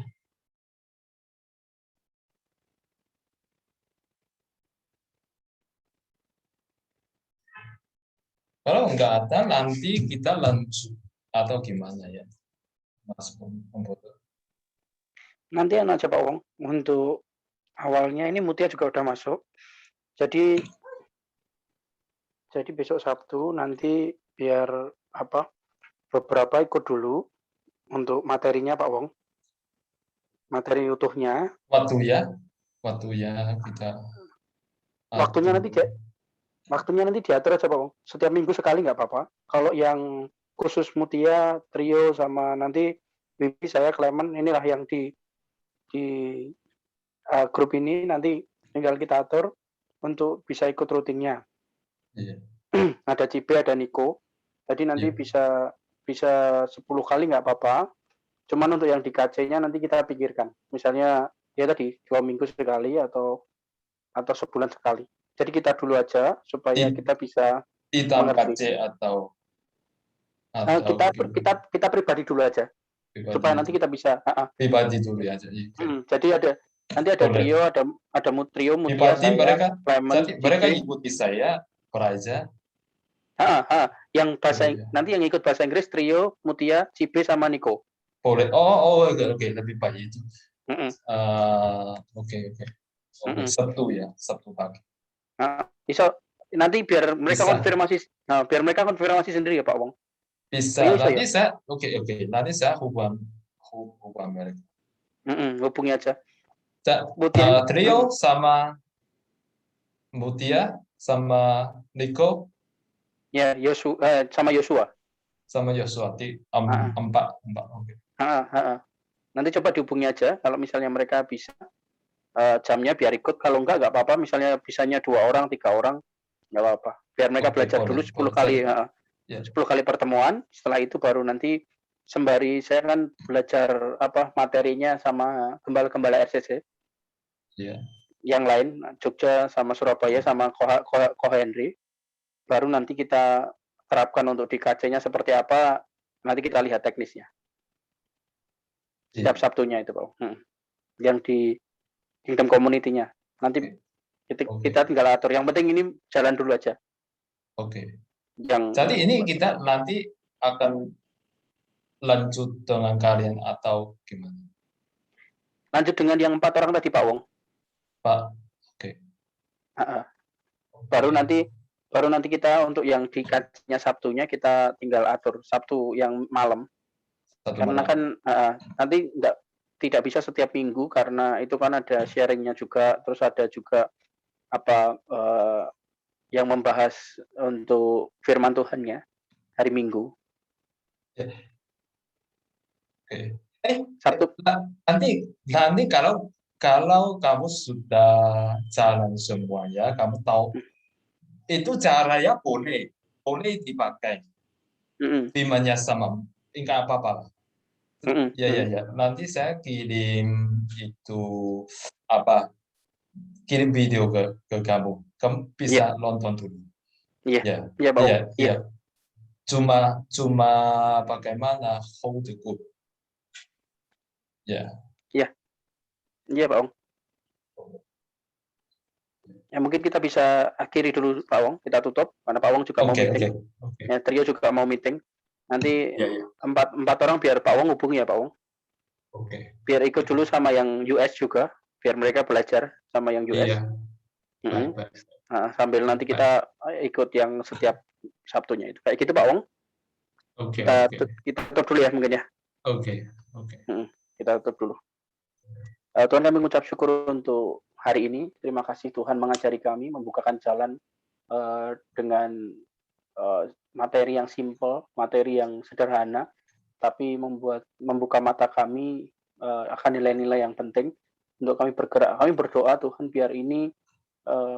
Kalau nggak ada, nanti kita lanjut atau gimana ya, Mas Komputer? Nanti aja Pak Wong, untuk awalnya ini Mutia juga udah masuk. Jadi Jadi besok Sabtu nanti biar beberapa ikut dulu untuk materinya Pak Wong. Materi utuhnya. Waktu ya kita. Waktunya nanti diatur aja Pak Wong. Setiap minggu sekali nggak apa-apa. Kalau yang khusus Mutia, Trio sama nanti Bibi, saya, Clement, inilah yang di grup ini nanti tinggal kita atur untuk bisa ikut rutinnya. Iya. Ada Cipe, ada Niko. Jadi nanti bisa 10 kali nggak apa-apa. Cuman untuk yang di KC-nya nanti kita pikirkan. Misalnya ya tadi 2 minggu sekali atau sebulan sekali. Jadi kita dulu aja supaya kita bisa mengerti. KC atau kita pribadi dulu aja. Supaya nanti kita bisa pribadi dulu aja. Jadi nanti ada Trio, ada Trio, Mutia, saya, Clement, mereka ikuti saya Praja. Yang nanti yang ikut bahasa Inggris Trio, Mutia, Cibe sama Niko. Boleh. Oke, lebih baik itu. Oke. Sabtu pagi. Bisa nanti biar mereka konfirmasi sendiri ya Pak Wong. Bisa. Nanti saya nanti saya hubungi mereka. Hubungi aja. Trio sama Mutia sama Niko. Ya, sama Yosua. Sama Yosua empat. Oke. Nanti coba dihubungi aja kalau misalnya mereka bisa. Jamnya biar ikut, kalau enggak apa-apa, misalnya bisanya 2 orang, 3 orang, nggak apa-apa. Biar mereka belajar dulu 10 kali, 10 kali pertemuan. Setelah itu baru nanti sembari saya kan belajar materinya sama gembala-gembala RCC. Yang lain Jogja sama Surabaya sama Ko Henry. Baru nanti kita terapkan untuk di KC-nya seperti apa. Nanti kita lihat teknisnya. Setiap Sabtunya itu Pak. Yang di Kingdom Community-nya. Nanti kita tinggal atur. Yang penting ini jalan dulu aja. Oke. Jadi ini kita nanti akan lanjut dengan kalian atau gimana? Lanjut dengan yang 4 orang tadi Pak Wong. Pak. Oke. Baru nanti kita untuk yang di kajiannya Sabtunya kita tinggal atur Sabtu yang malam. Karena kan nanti tidak bisa setiap minggu karena itu kan ada sharingnya juga, terus ada juga yang membahas untuk firman Tuhannya hari Minggu. Oke. Sabtu. Nanti kalau kamu sudah jalan semuanya, kamu tahu itu caranya boleh dipakai. Firmannya sama, enggak apa-apa. Ya. Nanti saya kirim kirim video ke kamu. Kamu bisa nonton dulu. Iya. Cuma bagaimana hold the group. Iya Pak Wong. Ya mungkin kita bisa akhiri dulu Pak Wong, kita tutup karena Pak Wong juga mau meeting. Ya, Trio juga mau meeting. Nanti 4 orang biar Pak Wong hubungi ya Pak Wong. Oke. Biar ikut dulu sama yang US juga, biar mereka belajar sama yang US. Sambil nanti kita ikut yang setiap Sabtunya itu. Kayak gitu Pak Wong. Oke. Kita tutup dulu ya mungkin ya. Oke. Kita tutup dulu. Tuhan, kami mengucap syukur untuk hari ini. Terima kasih Tuhan mengajari kami, membukakan jalan dengan materi yang simple, materi yang sederhana, tapi membuka mata kami akan nilai-nilai yang penting untuk kami bergerak. Kami berdoa Tuhan biar ini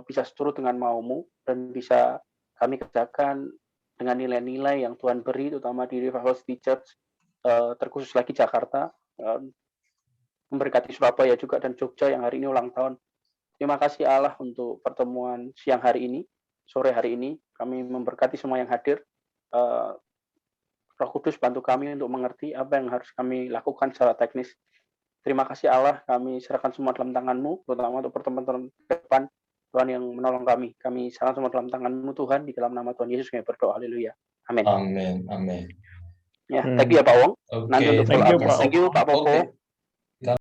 bisa seturut dengan mau-Mu dan bisa kami kerjakan dengan nilai-nilai yang Tuhan beri, terutama di Revival City Church, terkhusus lagi Jakarta, memberkati Surabaya juga dan Jogja yang hari ini ulang tahun. Terima kasih Allah untuk pertemuan siang hari ini, sore hari ini. Kami memberkati semua yang hadir. Roh Kudus bantu kami untuk mengerti apa yang harus kami lakukan secara teknis. Terima kasih Allah, kami serahkan semua dalam tangan-Mu, terutama untuk pertemuan depan, Tuhan yang menolong kami. Kami serahkan semua dalam tangan-Mu Tuhan, di dalam nama Tuhan Yesus kami berdoa. Haleluya. Amin. Amin. Ya, thank you ya Pak Wong. Okay. Nanti untuk follow up. Thank you Pak Popo.